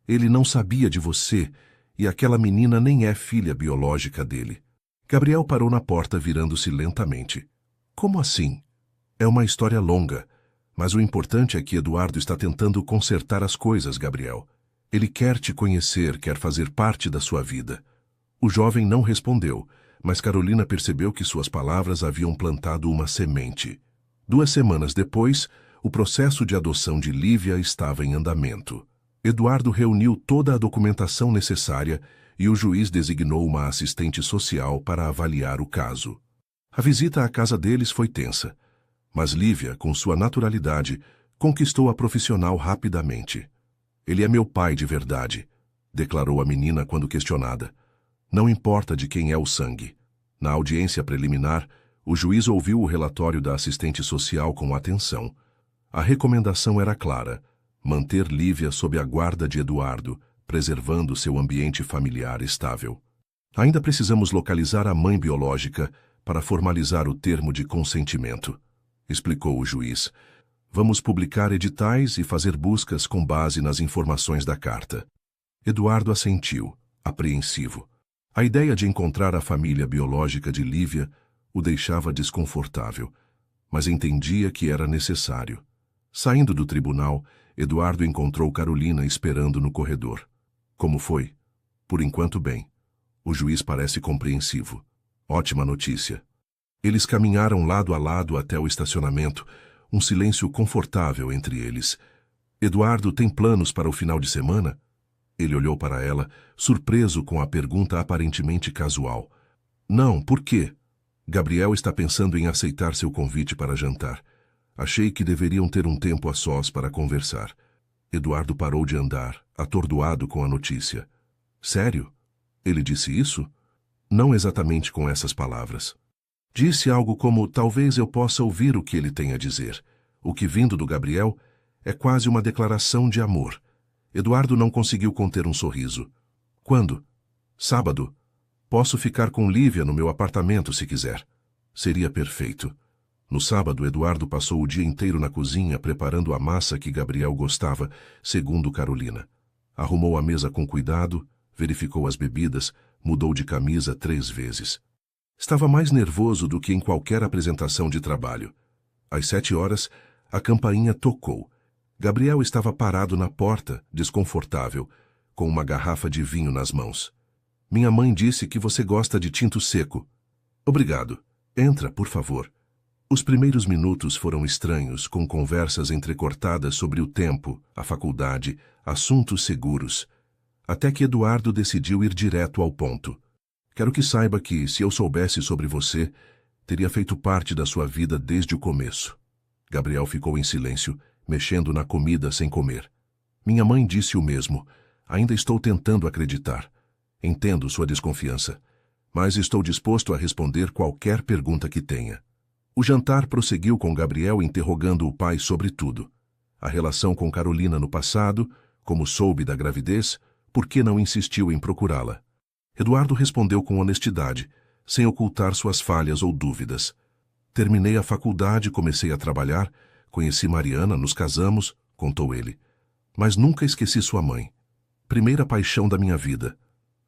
Ele não sabia de você e aquela menina nem é filha biológica dele. Gabriel parou na porta, virando-se lentamente. Como assim? É uma história longa, mas o importante é que Eduardo está tentando consertar as coisas, Gabriel. Ele quer te conhecer, quer fazer parte da sua vida. O jovem não respondeu, mas Carolina percebeu que suas palavras haviam plantado uma semente. 2 semanas depois, o processo de adoção de Lívia estava em andamento. Eduardo reuniu toda a documentação necessária e o juiz designou uma assistente social para avaliar o caso. A visita à casa deles foi tensa, mas Lívia, com sua naturalidade, conquistou a profissional rapidamente. Ele é meu pai de verdade, declarou a menina quando questionada. Não importa de quem é o sangue. Na audiência preliminar, o juiz ouviu o relatório da assistente social com atenção. A recomendação era clara: manter Lívia sob a guarda de Eduardo, preservando seu ambiente familiar estável. Ainda precisamos localizar a mãe biológica para formalizar o termo de consentimento, explicou o juiz. Vamos publicar editais e fazer buscas com base nas informações da carta. Eduardo assentiu, apreensivo. A ideia de encontrar a família biológica de Lívia o deixava desconfortável, mas entendia que era necessário. Saindo do tribunal, Eduardo encontrou Carolina esperando no corredor. Como foi? Por enquanto, bem. O juiz parece compreensivo. Ótima notícia. Eles caminharam lado a lado até o estacionamento, um silêncio confortável entre eles. Eduardo tem planos para o final de semana? Ele olhou para ela, surpreso com a pergunta aparentemente casual. Não, por quê? Gabriel está pensando em aceitar seu convite para jantar. Achei que deveriam ter um tempo a sós para conversar. Eduardo parou de andar, atordoado com a notícia. Sério? Ele disse isso? Não exatamente com essas palavras. Disse algo como: talvez eu possa ouvir o que ele tem a dizer. O que, vindo do Gabriel, é quase uma declaração de amor. Eduardo não conseguiu conter um sorriso. Quando? Sábado. Posso ficar com Lívia no meu apartamento se quiser. Seria perfeito. No sábado, Eduardo passou o dia inteiro na cozinha preparando a massa que Gabriel gostava, segundo Carolina. Arrumou a mesa com cuidado, verificou as bebidas, mudou de camisa 3 vezes. Estava mais nervoso do que em qualquer apresentação de trabalho. Às 7 horas, a campainha tocou. Gabriel estava parado na porta, desconfortável, com uma garrafa de vinho nas mãos. Minha mãe disse que você gosta de tinto seco. Obrigado. Entra, por favor. Os primeiros minutos foram estranhos, com conversas entrecortadas sobre o tempo, a faculdade, assuntos seguros. Até que Eduardo decidiu ir direto ao ponto. Quero que saiba que, se eu soubesse sobre você, teria feito parte da sua vida desde o começo. Gabriel ficou em silêncio, mexendo na comida sem comer. Minha mãe disse o mesmo. Ainda estou tentando acreditar. Entendo sua desconfiança, mas estou disposto a responder qualquer pergunta que tenha. O jantar prosseguiu com Gabriel interrogando o pai sobre tudo. A relação com Carolina no passado, como soube da gravidez, por que não insistiu em procurá-la? Eduardo respondeu com honestidade, sem ocultar suas falhas ou dúvidas. Terminei a faculdade, comecei a trabalhar, conheci Mariana, nos casamos, contou ele. Mas nunca esqueci sua mãe. Primeira paixão da minha vida.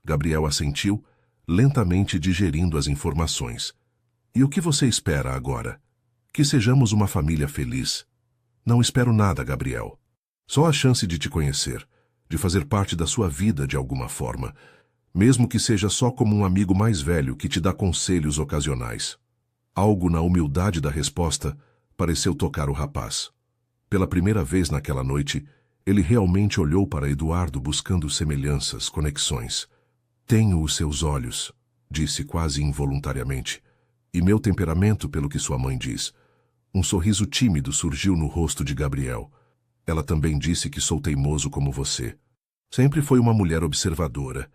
Gabriel assentiu, lentamente digerindo as informações. E o que você espera agora? Que sejamos uma família feliz. Não espero nada, Gabriel. Só a chance de te conhecer, de fazer parte da sua vida de alguma forma, mesmo que seja só como um amigo mais velho que te dá conselhos ocasionais. Algo na humildade da resposta pareceu tocar o rapaz. Pela primeira vez naquela noite, ele realmente olhou para Eduardo buscando semelhanças, conexões. Tenho os seus olhos, disse quase involuntariamente, e meu temperamento pelo que sua mãe diz. Um sorriso tímido surgiu no rosto de Gabriel. Ela também disse que sou teimoso como você. Sempre foi uma mulher observadora.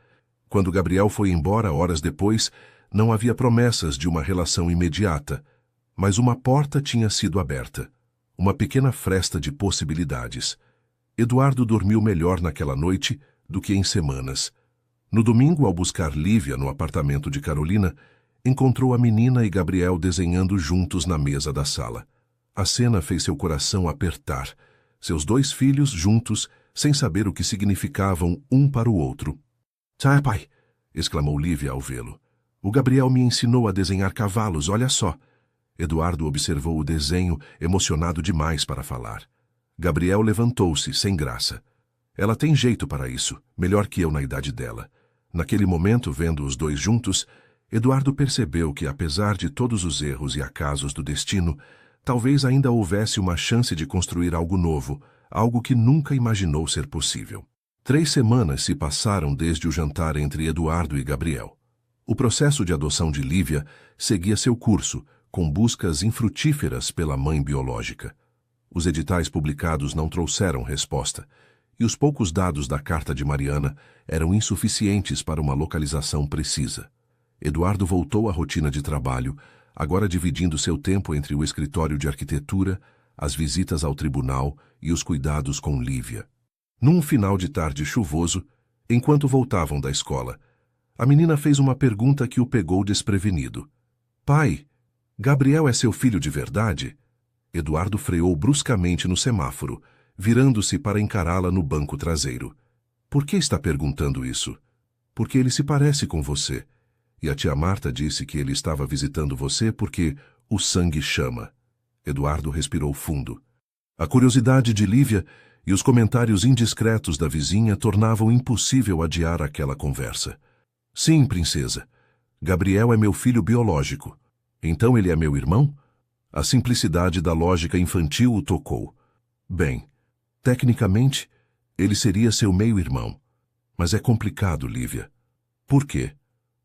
Quando Gabriel foi embora horas depois, não havia promessas de uma relação imediata, mas uma porta tinha sido aberta. Uma pequena fresta de possibilidades. Eduardo dormiu melhor naquela noite do que em semanas. No domingo, ao buscar Lívia no apartamento de Carolina, encontrou a menina e Gabriel desenhando juntos na mesa da sala. A cena fez seu coração apertar. Seus 2 filhos juntos, sem saber o que significavam um para o outro. Tá, pai, exclamou Lívia ao vê-lo. O Gabriel me ensinou a desenhar cavalos, olha só. Eduardo observou o desenho, emocionado demais para falar. Gabriel levantou-se, sem graça. Ela tem jeito para isso, melhor que eu na idade dela. Naquele momento, vendo os dois juntos, Eduardo percebeu que, apesar de todos os erros e acasos do destino, talvez ainda houvesse uma chance de construir algo novo, algo que nunca imaginou ser possível. 3 semanas se passaram desde o jantar entre Eduardo e Gabriel. O processo de adoção de Lívia seguia seu curso, com buscas infrutíferas pela mãe biológica. Os editais publicados não trouxeram resposta, e os poucos dados da carta de Mariana eram insuficientes para uma localização precisa. Eduardo voltou à rotina de trabalho, agora dividindo seu tempo entre o escritório de arquitetura, as visitas ao tribunal e os cuidados com Lívia. Num final de tarde chuvoso, enquanto voltavam da escola, a menina fez uma pergunta que o pegou desprevenido. Pai, Gabriel é seu filho de verdade? Eduardo freou bruscamente no semáforo, virando-se para encará-la no banco traseiro. Por que está perguntando isso? Porque ele se parece com você. E a tia Marta disse que ele estava visitando você porque o sangue chama. Eduardo respirou fundo. A curiosidade de Lívia e os comentários indiscretos da vizinha tornavam impossível adiar aquela conversa. Sim, princesa. Gabriel é meu filho biológico. Então ele é meu irmão? A simplicidade da lógica infantil o tocou. Bem, tecnicamente, ele seria seu meio-irmão. Mas é complicado, Lívia. Por quê?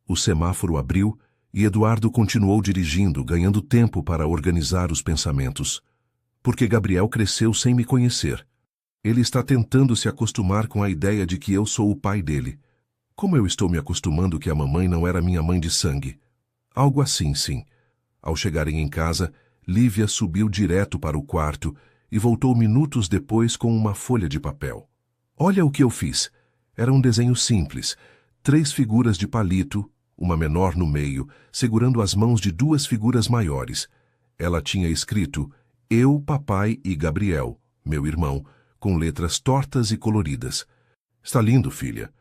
O semáforo abriu e Eduardo continuou dirigindo, ganhando tempo para organizar os pensamentos. Porque Gabriel cresceu sem me conhecer. Ele está tentando se acostumar com a ideia de que eu sou o pai dele. Como eu estou me acostumando que a mamãe não era minha mãe de sangue? Algo assim, sim. Ao chegarem em casa, Lívia subiu direto para o quarto e voltou minutos depois com uma folha de papel. Olha o que eu fiz. Era um desenho simples. 3 figuras de palito, uma menor no meio, segurando as mãos de 2 figuras maiores. Ela tinha escrito Eu, papai e Gabriel, meu irmão, com letras tortas e coloridas. Está lindo, filha.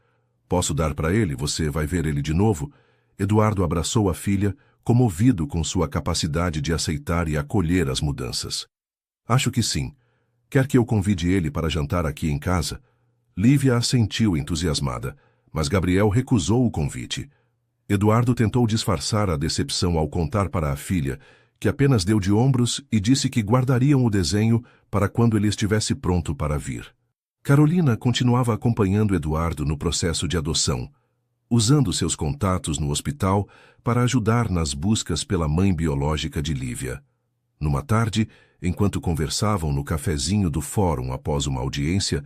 Posso dar para ele? Você vai ver ele de novo? Eduardo abraçou a filha, comovido com sua capacidade de aceitar e acolher as mudanças. Acho que sim. Quer que eu convide ele para jantar aqui em casa? Lívia assentiu entusiasmada, mas Gabriel recusou o convite. Eduardo tentou disfarçar a decepção ao contar para a filha, que apenas deu de ombros e disse que guardariam o desenho para quando ele estivesse pronto para vir. Carolina continuava acompanhando Eduardo no processo de adoção, usando seus contatos no hospital para ajudar nas buscas pela mãe biológica de Lívia. Numa tarde, enquanto conversavam no cafezinho do fórum após uma audiência,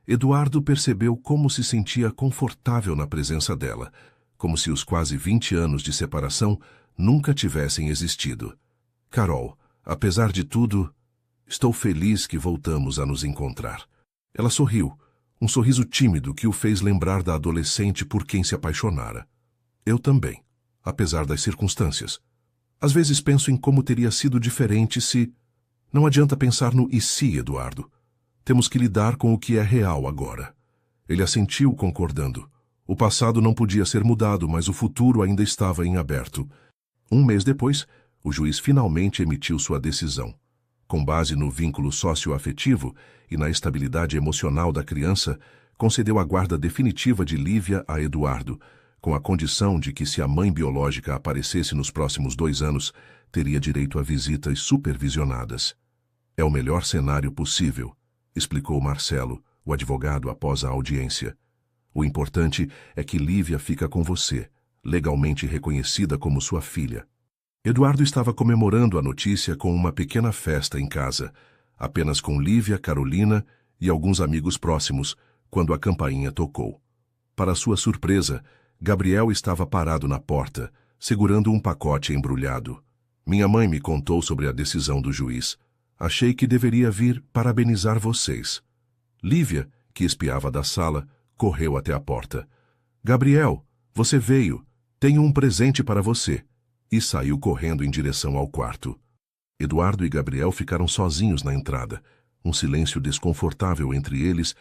Eduardo percebeu como se sentia confortável na presença dela, como se os quase 20 anos de separação nunca tivessem existido. Carol, apesar de tudo, estou feliz que voltamos a nos encontrar. Ela sorriu, um sorriso tímido que o fez lembrar da adolescente por quem se apaixonara. Eu também, apesar das circunstâncias. Às vezes penso em como teria sido diferente se... Não adianta pensar no e se, Eduardo. Temos que lidar com o que é real agora. Ele assentiu, concordando. O passado não podia ser mudado, mas o futuro ainda estava em aberto. 1 mês depois, o juiz finalmente emitiu sua decisão. Com base no vínculo socioafetivo e na estabilidade emocional da criança, concedeu a guarda definitiva de Lívia a Eduardo, com a condição de que, se a mãe biológica aparecesse nos próximos 2 anos, teria direito a visitas supervisionadas. É o melhor cenário possível, explicou Marcelo, o advogado, após a audiência. O importante é que Lívia fica com você, legalmente reconhecida como sua filha. Eduardo estava comemorando a notícia com uma pequena festa em casa, apenas com Lívia, Carolina e alguns amigos próximos, quando a campainha tocou. Para sua surpresa, Gabriel estava parado na porta, segurando um pacote embrulhado. Minha mãe me contou sobre a decisão do juiz. Achei que deveria vir parabenizar vocês. Lívia, que espiava da sala, correu até a porta. Gabriel, você veio. Tenho um presente para você. E saiu correndo em direção ao quarto. Eduardo e Gabriel ficaram sozinhos na entrada, um silêncio desconfortável entre eles,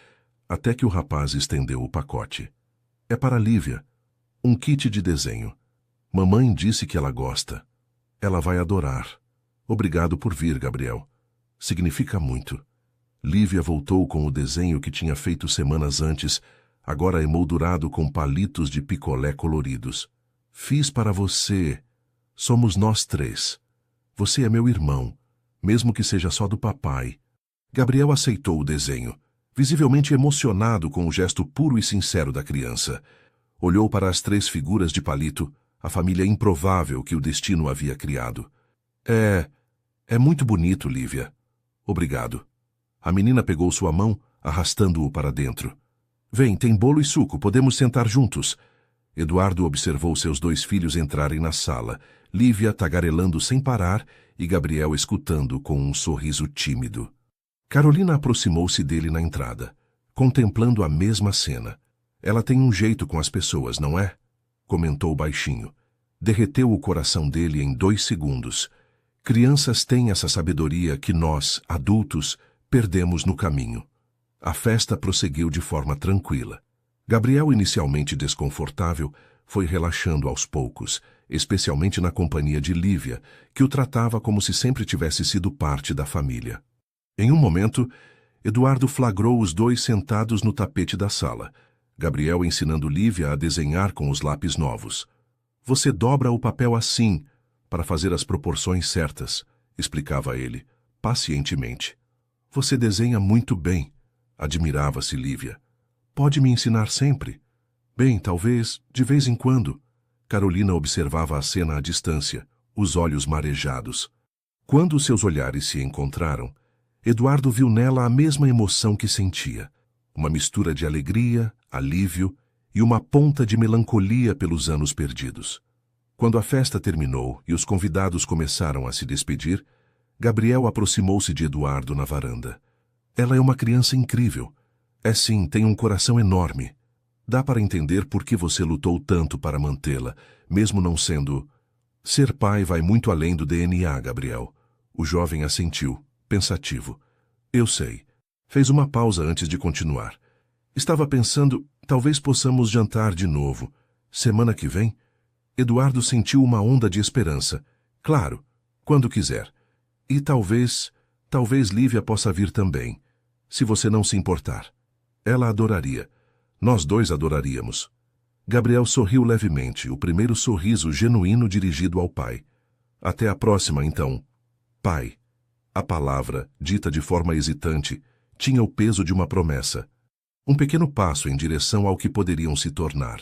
até que o rapaz estendeu o pacote. É para Lívia. Um kit de desenho. Mamãe disse que ela gosta. Ela vai adorar. Obrigado por vir, Gabriel. Significa muito. Lívia voltou com o desenho que tinha feito semanas antes, agora emoldurado com palitos de picolé coloridos. Fiz para você. Somos nós três. Você é meu irmão, mesmo que seja só do papai. Gabriel aceitou o desenho, visivelmente emocionado com o gesto puro e sincero da criança. Olhou para as três figuras de palito, a família improvável que o destino havia criado. É muito bonito, Lívia. Obrigado. A menina pegou sua mão, arrastando-o para dentro. Vem, tem bolo e suco, podemos sentar juntos. Eduardo observou seus dois filhos entrarem na sala, Lívia tagarelando sem parar e Gabriel escutando com um sorriso tímido. Carolina aproximou-se dele na entrada, contemplando a mesma cena. Ela tem um jeito com as pessoas, não é? Comentou baixinho. Derreteu o coração dele em 2 segundos. Crianças têm essa sabedoria que nós, adultos, perdemos no caminho. A festa prosseguiu de forma tranquila. Gabriel, inicialmente desconfortável, foi relaxando aos poucos, especialmente na companhia de Lívia, que o tratava como se sempre tivesse sido parte da família. Em um momento, Eduardo flagrou os dois sentados no tapete da sala, Gabriel ensinando Lívia a desenhar com os lápis novos. Você dobra o papel assim, para fazer as proporções certas, explicava ele, pacientemente. Você desenha muito bem, admirava-se Lívia. Pode me ensinar sempre? Bem, talvez, de vez em quando. Carolina observava a cena à distância, os olhos marejados. Quando seus olhares se encontraram, Eduardo viu nela a mesma emoção que sentia. Uma mistura de alegria, alívio e uma ponta de melancolia pelos anos perdidos. Quando a festa terminou e os convidados começaram a se despedir, Gabriel aproximou-se de Eduardo na varanda. Ela é uma criança incrível. É sim, tem um coração enorme. Dá para entender por que você lutou tanto para mantê-la, mesmo não sendo... Ser pai vai muito além do DNA, Gabriel. O jovem assentiu, pensativo. Eu sei. Fez uma pausa antes de continuar. Estava pensando, talvez possamos jantar de novo. Semana que vem? Eduardo sentiu uma onda de esperança. Claro, quando quiser. E talvez Lívia possa vir também, se você não se importar. Ela adoraria. Nós dois adoraríamos. Gabriel sorriu levemente, o primeiro sorriso genuíno dirigido ao pai. Até a próxima, então. Pai. A palavra, dita de forma hesitante, tinha o peso de uma promessa. Um pequeno passo em direção ao que poderiam se tornar.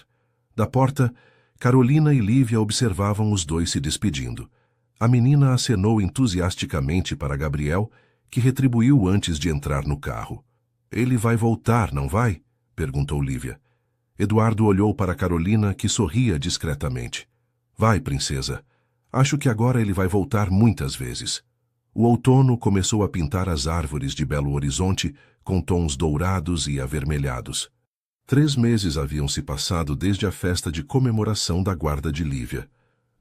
Da porta, Carolina e Lívia observavam os dois se despedindo. A menina acenou entusiasticamente para Gabriel, que retribuiu antes de entrar no carro. Ele vai voltar, não vai? Perguntou Lívia. Eduardo olhou para Carolina, que sorria discretamente. Vai, princesa. Acho que agora ele vai voltar muitas vezes. O outono começou a pintar as árvores de Belo Horizonte com tons dourados e avermelhados. 3 meses haviam se passado desde a festa de comemoração da guarda de Lívia.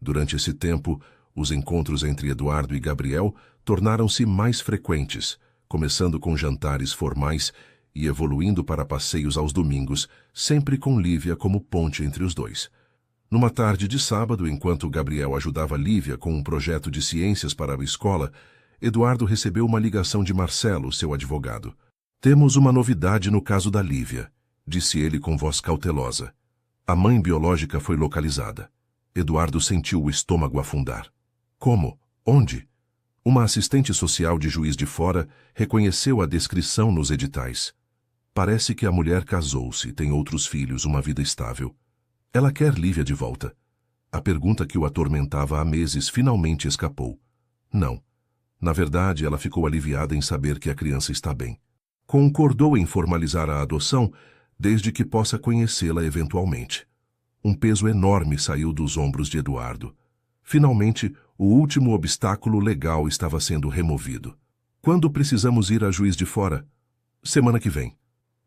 Durante esse tempo, os encontros entre Eduardo e Gabriel tornaram-se mais frequentes, começando com jantares formais e evoluindo para passeios aos domingos, sempre com Lívia como ponte entre os dois. Numa tarde de sábado, enquanto Gabriel ajudava Lívia com um projeto de ciências para a escola, Eduardo recebeu uma ligação de Marcelo, seu advogado. Temos uma novidade no caso da Lívia, disse ele com voz cautelosa. A mãe biológica foi localizada. Eduardo sentiu o estômago afundar. Como? Onde? Uma assistente social de Juiz de Fora reconheceu a descrição nos editais. Parece que a mulher casou-se e tem outros filhos, uma vida estável. Ela quer Lívia de volta. A pergunta que o atormentava há meses finalmente escapou. Não. Na verdade, ela ficou aliviada em saber que a criança está bem. Concordou em formalizar a adoção, desde que possa conhecê-la eventualmente. Um peso enorme saiu dos ombros de Eduardo. Finalmente, o último obstáculo legal estava sendo removido. Quando precisamos ir a Juiz de Fora? Semana que vem.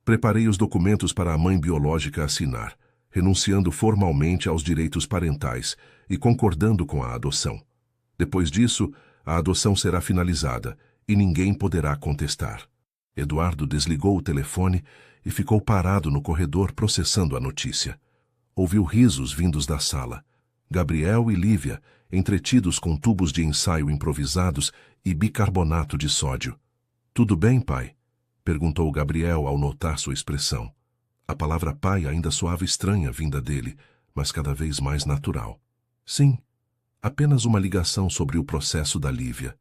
Preparei os documentos para a mãe biológica assinar, renunciando formalmente aos direitos parentais e concordando com a adoção. Depois disso, a adoção será finalizada e ninguém poderá contestar. Eduardo desligou o telefone e ficou parado no corredor processando a notícia. Ouviu risos vindos da sala. Gabriel e Lívia, entretidos com tubos de ensaio improvisados e bicarbonato de sódio. "Tudo bem, pai?" perguntou Gabriel ao notar sua expressão. A palavra pai ainda soava estranha vinda dele, mas cada vez mais natural. "Sim, apenas uma ligação sobre o processo da Lívia.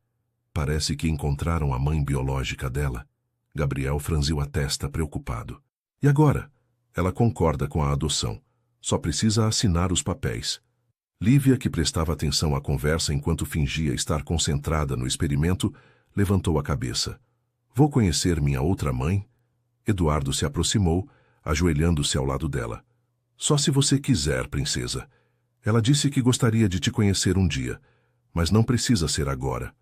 Parece que encontraram a mãe biológica dela." Gabriel franziu a testa, preocupado. "E agora?" "Ela concorda com a adoção. Só precisa assinar os papéis." Lívia, que prestava atenção à conversa enquanto fingia estar concentrada no experimento, levantou a cabeça. "Vou conhecer minha outra mãe?" Eduardo se aproximou, ajoelhando-se ao lado dela. "Só se você quiser, princesa. Ela disse que gostaria de te conhecer um dia, mas não precisa ser agora."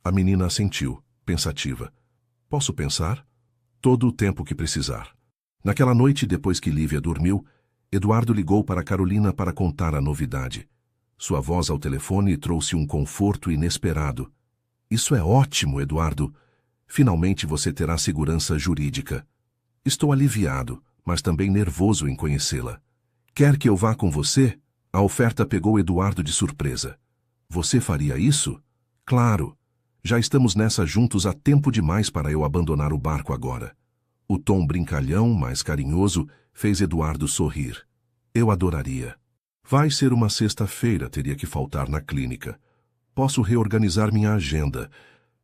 A menina assentiu, pensativa. "Posso pensar?" "Todo o tempo que precisar." Naquela noite, depois que Lívia dormiu, Eduardo ligou para Carolina para contar a novidade. Sua voz ao telefone trouxe um conforto inesperado. "Isso é ótimo, Eduardo. Finalmente você terá segurança jurídica." "Estou aliviado, mas também nervoso em conhecê-la." "Quer que eu vá com você?" A oferta pegou Eduardo de surpresa. "Você faria isso?" "Claro. Já estamos nessa juntos há tempo demais para eu abandonar o barco agora." O tom brincalhão, mas carinhoso, fez Eduardo sorrir. "Eu adoraria." "Vai ser uma sexta-feira, teria que faltar na clínica. Posso reorganizar minha agenda.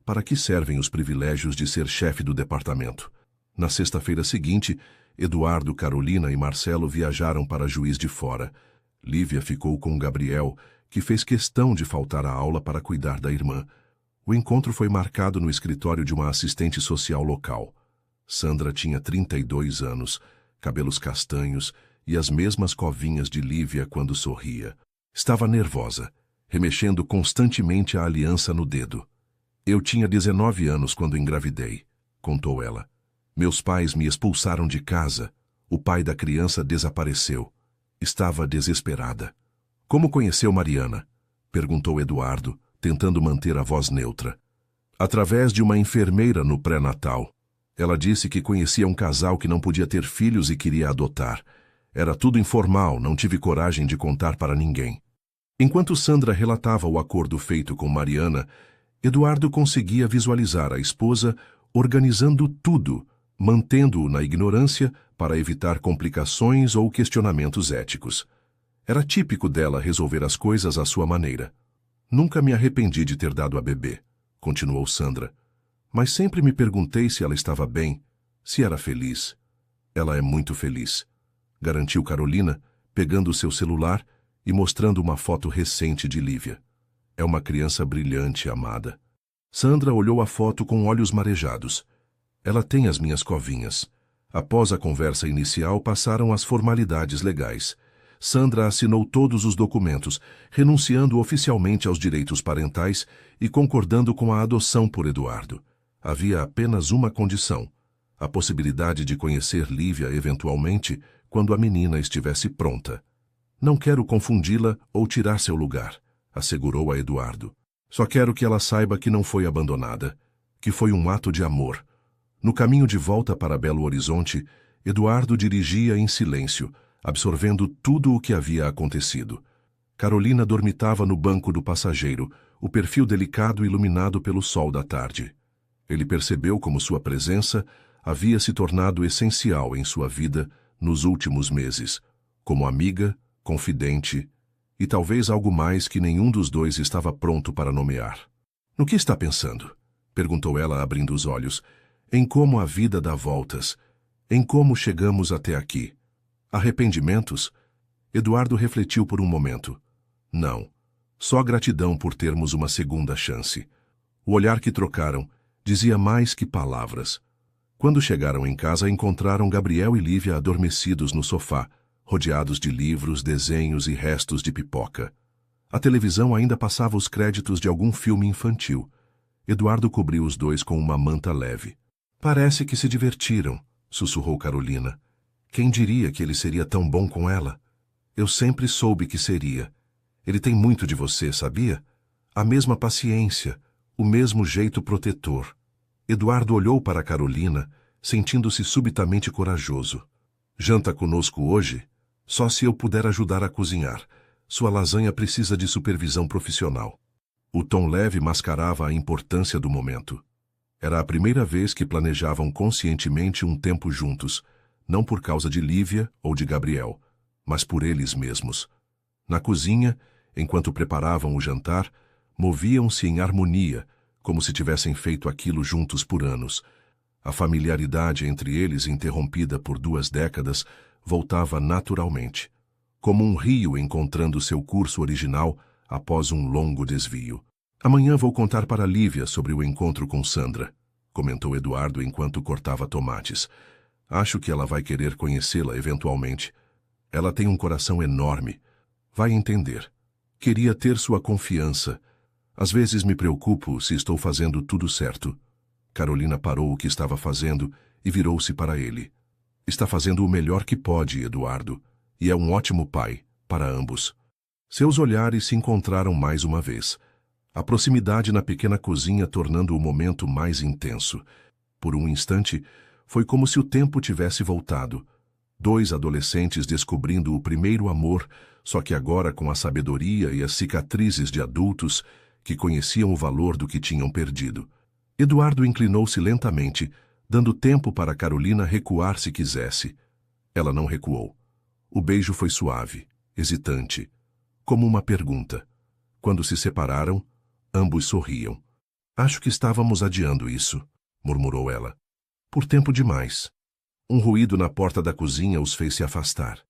Para que servem os privilégios de ser chefe do departamento?" Na sexta-feira seguinte, Eduardo, Carolina e Marcelo viajaram para Juiz de Fora. Lívia ficou com Gabriel, que fez questão de faltar à aula para cuidar da irmã. O encontro foi marcado no escritório de uma assistente social local. Sandra tinha 32 anos, cabelos castanhos e as mesmas covinhas de Lívia quando sorria. Estava nervosa, remexendo constantemente a aliança no dedo. "Eu tinha 19 anos quando engravidei", contou ela. "Meus pais me expulsaram de casa. O pai da criança desapareceu. Estava desesperada." "Como conheceu Mariana?" perguntou Eduardo, tentando manter a voz neutra. "Através de uma enfermeira no pré-natal. Ela disse que conhecia um casal que não podia ter filhos e queria adotar. Era tudo informal, não tive coragem de contar para ninguém." Enquanto Sandra relatava o acordo feito com Mariana, Eduardo conseguia visualizar a esposa organizando tudo, mantendo-o na ignorância para evitar complicações ou questionamentos éticos. Era típico dela resolver as coisas à sua maneira. "Nunca me arrependi de ter dado a bebê", continuou Sandra. "Mas sempre me perguntei se ela estava bem, se era feliz." "Ela é muito feliz", garantiu Carolina, pegando seu celular e mostrando uma foto recente de Lívia. "É uma criança brilhante, amada." Sandra olhou a foto com olhos marejados. "Ela tem as minhas covinhas." Após a conversa inicial, passaram as formalidades legais. Sandra assinou todos os documentos, renunciando oficialmente aos direitos parentais e concordando com a adoção por Eduardo. Havia apenas uma condição: a possibilidade de conhecer Lívia eventualmente quando a menina estivesse pronta. "Não quero confundi-la ou tirar seu lugar", assegurou a Eduardo. "Só quero que ela saiba que não foi abandonada, que foi um ato de amor." No caminho de volta para Belo Horizonte, Eduardo dirigia em silêncio, absorvendo tudo o que havia acontecido. Carolina dormitava no banco do passageiro, o perfil delicado iluminado pelo sol da tarde. Ele percebeu como sua presença havia se tornado essencial em sua vida nos últimos meses, como amiga, confidente e talvez algo mais que nenhum dos dois estava pronto para nomear. "No que está pensando?" perguntou ela, abrindo os olhos. "Em como a vida dá voltas, em como chegamos até aqui. Arrependimentos?" Eduardo refletiu por um momento. "Não, só gratidão por termos uma segunda chance." O olhar que trocaram dizia mais que palavras. Quando chegaram em casa, encontraram Gabriel e Lívia adormecidos no sofá, rodeados de livros, desenhos e restos de pipoca. A televisão ainda passava os créditos de algum filme infantil. Eduardo cobriu os dois com uma manta leve. "Parece que se divertiram", sussurrou Carolina. "Quem diria que ele seria tão bom com ela? Eu sempre soube que seria. Ele tem muito de você, sabia? A mesma paciência, o mesmo jeito protetor." Eduardo olhou para Carolina, sentindo-se subitamente corajoso. "Janta conosco hoje?" Só se eu puder ajudar a cozinhar. Sua lasanha precisa de supervisão profissional. O tom leve mascarava a importância do momento. Era a primeira vez que planejavam conscientemente um tempo juntos, não por causa de Lívia ou de Gabriel, mas por eles mesmos. Na cozinha, enquanto preparavam o jantar, moviam-se em harmonia, como se tivessem feito aquilo juntos por anos. A familiaridade entre eles, interrompida por 2 décadas, voltava naturalmente, como um rio encontrando seu curso original após um longo desvio. Amanhã vou contar para Lívia sobre o encontro com Sandra, comentou Eduardo enquanto cortava tomates. Acho que ela vai querer conhecê-la eventualmente. Ela tem um coração enorme. Vai entender. Queria ter sua confiança. Às vezes me preocupo se estou fazendo tudo certo. Carolina parou o que estava fazendo e virou-se para ele. Está fazendo o melhor que pode, Eduardo, e é um ótimo pai, para ambos. Seus olhares se encontraram mais uma vez. A proximidade na pequena cozinha tornando o momento mais intenso. Por um instante, foi como se o tempo tivesse voltado. 2 adolescentes descobrindo o primeiro amor, só que agora com a sabedoria e as cicatrizes de adultos que conheciam o valor do que tinham perdido. Eduardo inclinou-se lentamente, dando tempo para Carolina recuar se quisesse. Ela não recuou. O beijo foi suave, hesitante, como uma pergunta. Quando se separaram, ambos sorriam. Acho que estávamos adiando isso, murmurou ela. Por tempo demais. Um ruído na porta da cozinha os fez se afastar.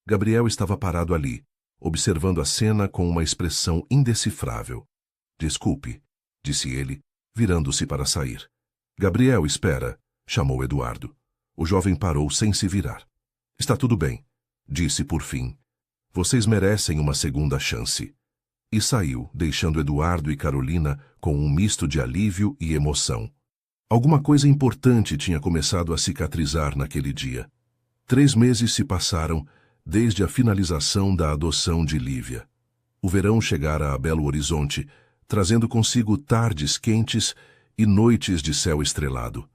Gabriel estava parado ali, observando a cena com uma expressão indecifrável. Desculpe, disse ele, virando-se para sair. Gabriel, espera, chamou Eduardo. O jovem parou sem se virar. Está tudo bem, disse por fim. Vocês merecem uma segunda chance. E saiu, deixando Eduardo e Carolina com um misto de alívio e emoção. Alguma coisa importante tinha começado a cicatrizar naquele dia. 3 meses se passaram desde a finalização da adoção de Lívia. O verão chegara a Belo Horizonte, trazendo consigo tardes quentes e noites de céu estrelado.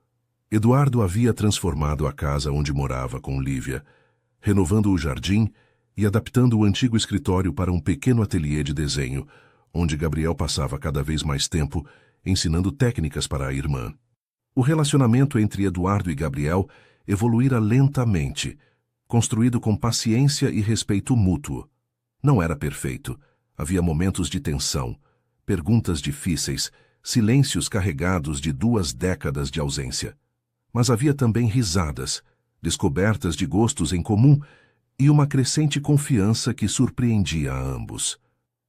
Eduardo havia transformado a casa onde morava com Lívia, renovando o jardim e adaptando o antigo escritório para um pequeno ateliê de desenho, onde Gabriel passava cada vez mais tempo ensinando técnicas para a irmã. O relacionamento entre Eduardo e Gabriel evoluíra lentamente, construído com paciência e respeito mútuo. Não era perfeito. Havia momentos de tensão, perguntas difíceis, silêncios carregados de 2 décadas de ausência. Mas havia também risadas, descobertas de gostos em comum e uma crescente confiança que surpreendia a ambos.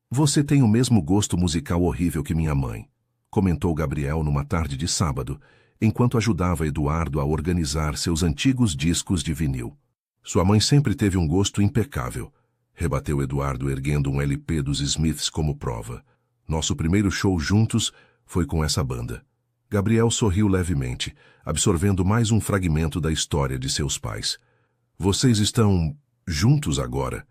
Você tem o mesmo gosto musical horrível que minha mãe, comentou Gabriel numa tarde de sábado, enquanto ajudava Eduardo a organizar seus antigos discos de vinil. Sua mãe sempre teve um gosto impecável, rebateu Eduardo erguendo um LP dos Smiths como prova. Nosso primeiro show juntos foi com essa banda. Gabriel sorriu levemente, absorvendo mais um fragmento da história de seus pais. Vocês estão juntos agora?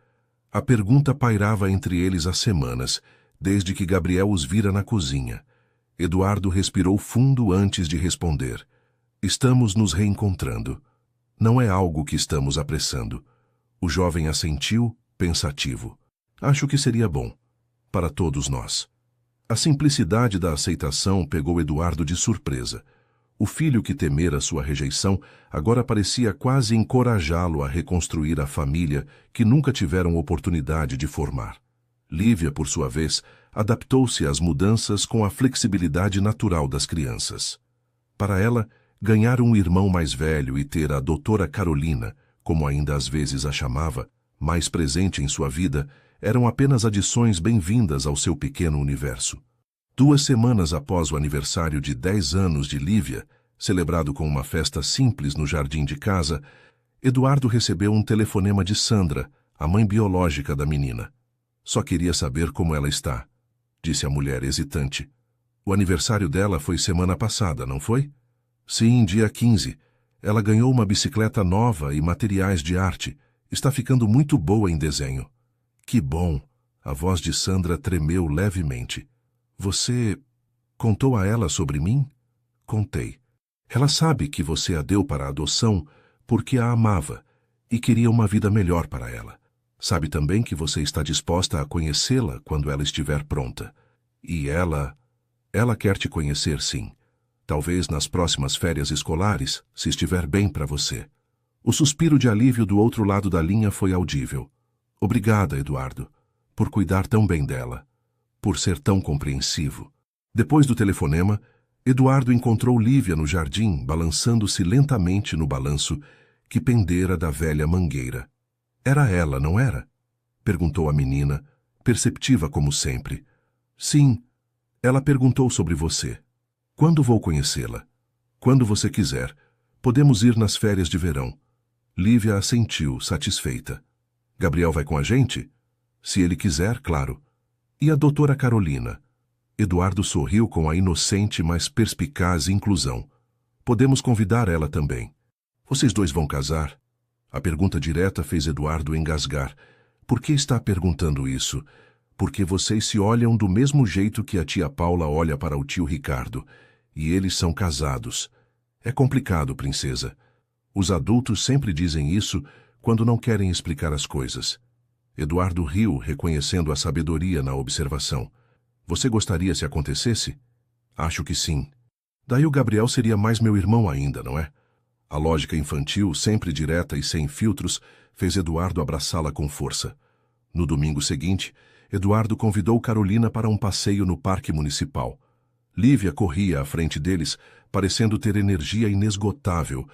A pergunta pairava entre eles há semanas, desde que Gabriel os vira na cozinha. Eduardo respirou fundo antes de responder. Estamos nos reencontrando. Não é algo que estamos apressando. O jovem assentiu, pensativo. Acho que seria bom. Para todos nós. A simplicidade da aceitação pegou Eduardo de surpresa. O filho que temera sua rejeição agora parecia quase encorajá-lo a reconstruir a família que nunca tiveram oportunidade de formar. Lívia, por sua vez, adaptou-se às mudanças com a flexibilidade natural das crianças. Para ela, ganhar um irmão mais velho e ter a doutora Carolina, como ainda às vezes a chamava, mais presente em sua vida, eram apenas adições bem-vindas ao seu pequeno universo. 2 semanas após o aniversário de 10 anos de Lívia, celebrado com uma festa simples no jardim de casa, Eduardo recebeu um telefonema de Sandra, a mãe biológica da menina. Só queria saber como ela está, disse a mulher hesitante. O aniversário dela foi semana passada, não foi? Sim, dia 15. Ela ganhou uma bicicleta nova e materiais de arte. Está ficando muito boa em desenho. Que bom! A voz de Sandra tremeu levemente. Você contou a ela sobre mim? Contei. Ela sabe que você a deu para a adoção porque a amava e queria uma vida melhor para ela. Sabe também que você está disposta a conhecê-la quando ela estiver pronta. E ela quer te conhecer, sim. Talvez nas próximas férias escolares, se estiver bem para você. O suspiro de alívio do outro lado da linha foi audível. Obrigada, Eduardo, por cuidar tão bem dela, por ser tão compreensivo. Depois do telefonema, Eduardo encontrou Lívia no jardim, balançando-se lentamente no balanço que pendera da velha mangueira. Era ela, não era? Perguntou a menina, perceptiva como sempre. Sim, ela perguntou sobre você. Quando vou conhecê-la? Quando você quiser. Podemos ir nas férias de verão. Lívia assentiu, satisfeita. Gabriel vai com a gente? Se ele quiser, claro. E a doutora Carolina? Eduardo sorriu com a inocente, mas perspicaz inclusão. Podemos convidar ela também. Vocês dois vão casar? A pergunta direta fez Eduardo engasgar. Por que está perguntando isso? Porque vocês se olham do mesmo jeito que a tia Paula olha para o tio Ricardo. E eles são casados. É complicado, princesa. Os adultos sempre dizem isso quando não querem explicar as coisas. Eduardo riu, reconhecendo a sabedoria na observação. Você gostaria se acontecesse? Acho que sim. Daí o Gabriel seria mais meu irmão ainda, não é? A lógica infantil, sempre direta e sem filtros, fez Eduardo abraçá-la com força. No domingo seguinte, Eduardo convidou Carolina para um passeio no parque municipal. Lívia corria à frente deles, parecendo ter energia inesgotável,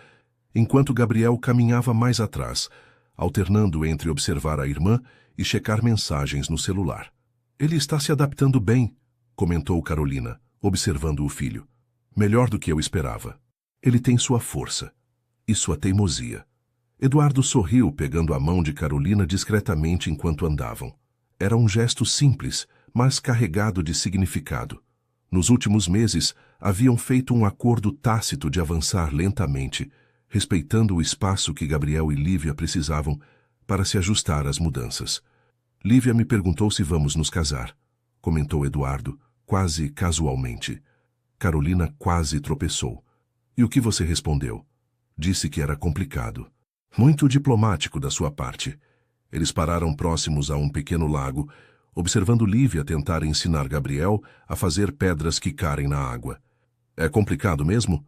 enquanto Gabriel caminhava mais atrás, alternando entre observar a irmã e checar mensagens no celular. Ele está se adaptando bem, comentou Carolina, observando o filho. Melhor do que eu esperava. Ele tem sua força e sua teimosia. Eduardo sorriu, pegando a mão de Carolina discretamente enquanto andavam. Era um gesto simples, mas carregado de significado. Nos últimos meses, haviam feito um acordo tácito de avançar lentamente, respeitando o espaço que Gabriel e Lívia precisavam para se ajustar às mudanças. Lívia me perguntou se vamos nos casar, comentou Eduardo, quase casualmente. Carolina quase tropeçou. E o que você respondeu? Disse que era complicado. Muito diplomático da sua parte. Eles pararam próximos a um pequeno lago, observando Lívia tentar ensinar Gabriel a fazer pedras quicarem na água. É complicado mesmo?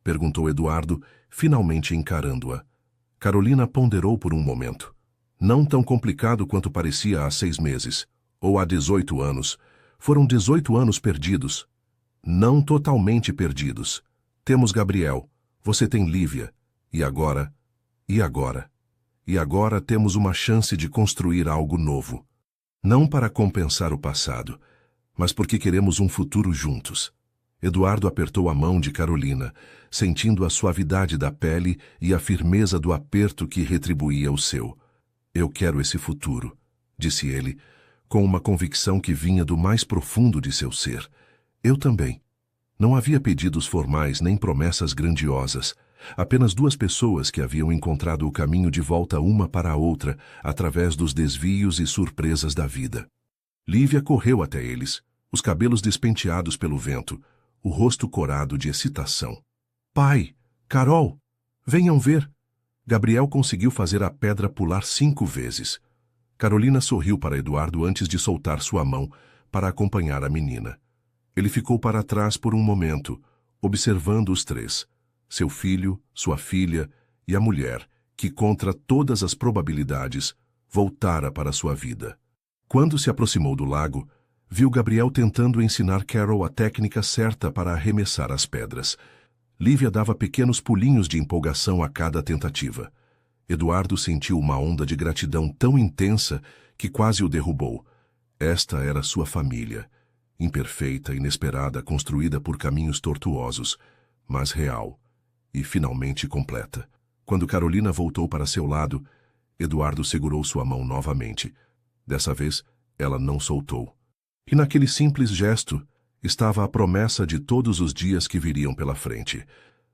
Perguntou Eduardo, finalmente encarando-a. Carolina ponderou por um momento. Não tão complicado quanto parecia há 6 meses, ou há 18 anos. Foram 18 anos perdidos. Não totalmente perdidos. Temos Gabriel, você tem Lívia, e agora temos uma chance de construir algo novo. Não para compensar o passado, mas porque queremos um futuro juntos. Eduardo apertou a mão de Carolina, sentindo a suavidade da pele e a firmeza do aperto que retribuía o seu. Eu quero esse futuro, disse ele, com uma convicção que vinha do mais profundo de seu ser. Eu também. Não havia pedidos formais nem promessas grandiosas, apenas 2 pessoas que haviam encontrado o caminho de volta uma para a outra através dos desvios e surpresas da vida. Lívia correu até eles, os cabelos despenteados pelo vento, o rosto corado de excitação. Pai, Carol, venham ver! Gabriel conseguiu fazer a pedra pular 5 vezes. Carolina sorriu para Eduardo antes de soltar sua mão para acompanhar a menina. Ele ficou para trás por um momento, observando os 3, seu filho, sua filha e a mulher, que, contra todas as probabilidades, voltara para sua vida. Quando se aproximou do lago, viu Gabriel tentando ensinar Carol a técnica certa para arremessar as pedras. Lívia dava pequenos pulinhos de empolgação a cada tentativa. Eduardo sentiu uma onda de gratidão tão intensa que quase o derrubou. Esta era sua família. Imperfeita, inesperada, construída por caminhos tortuosos, mas real e finalmente completa. Quando Carolina voltou para seu lado, Eduardo segurou sua mão novamente. Dessa vez, ela não soltou. E naquele simples gesto estava a promessa de todos os dias que viriam pela frente.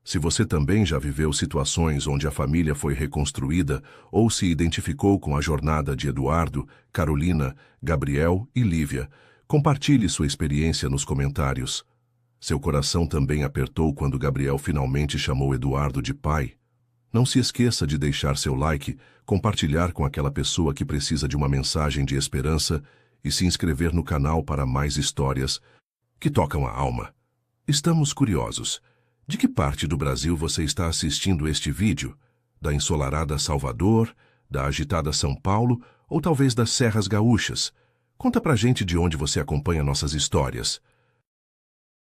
Se você também já viveu situações onde a família foi reconstruída ou se identificou com a jornada de Eduardo, Carolina, Gabriel e Lívia, compartilhe sua experiência nos comentários. Seu coração também apertou quando Gabriel finalmente chamou Eduardo de pai. Não se esqueça de deixar seu like, compartilhar com aquela pessoa que precisa de uma mensagem de esperança e se inscrever no canal para mais histórias que tocam a alma. Estamos curiosos. De que parte do Brasil você está assistindo este vídeo? Da ensolarada Salvador, da agitada São Paulo ou talvez das Serras Gaúchas? Conta pra gente de onde você acompanha nossas histórias.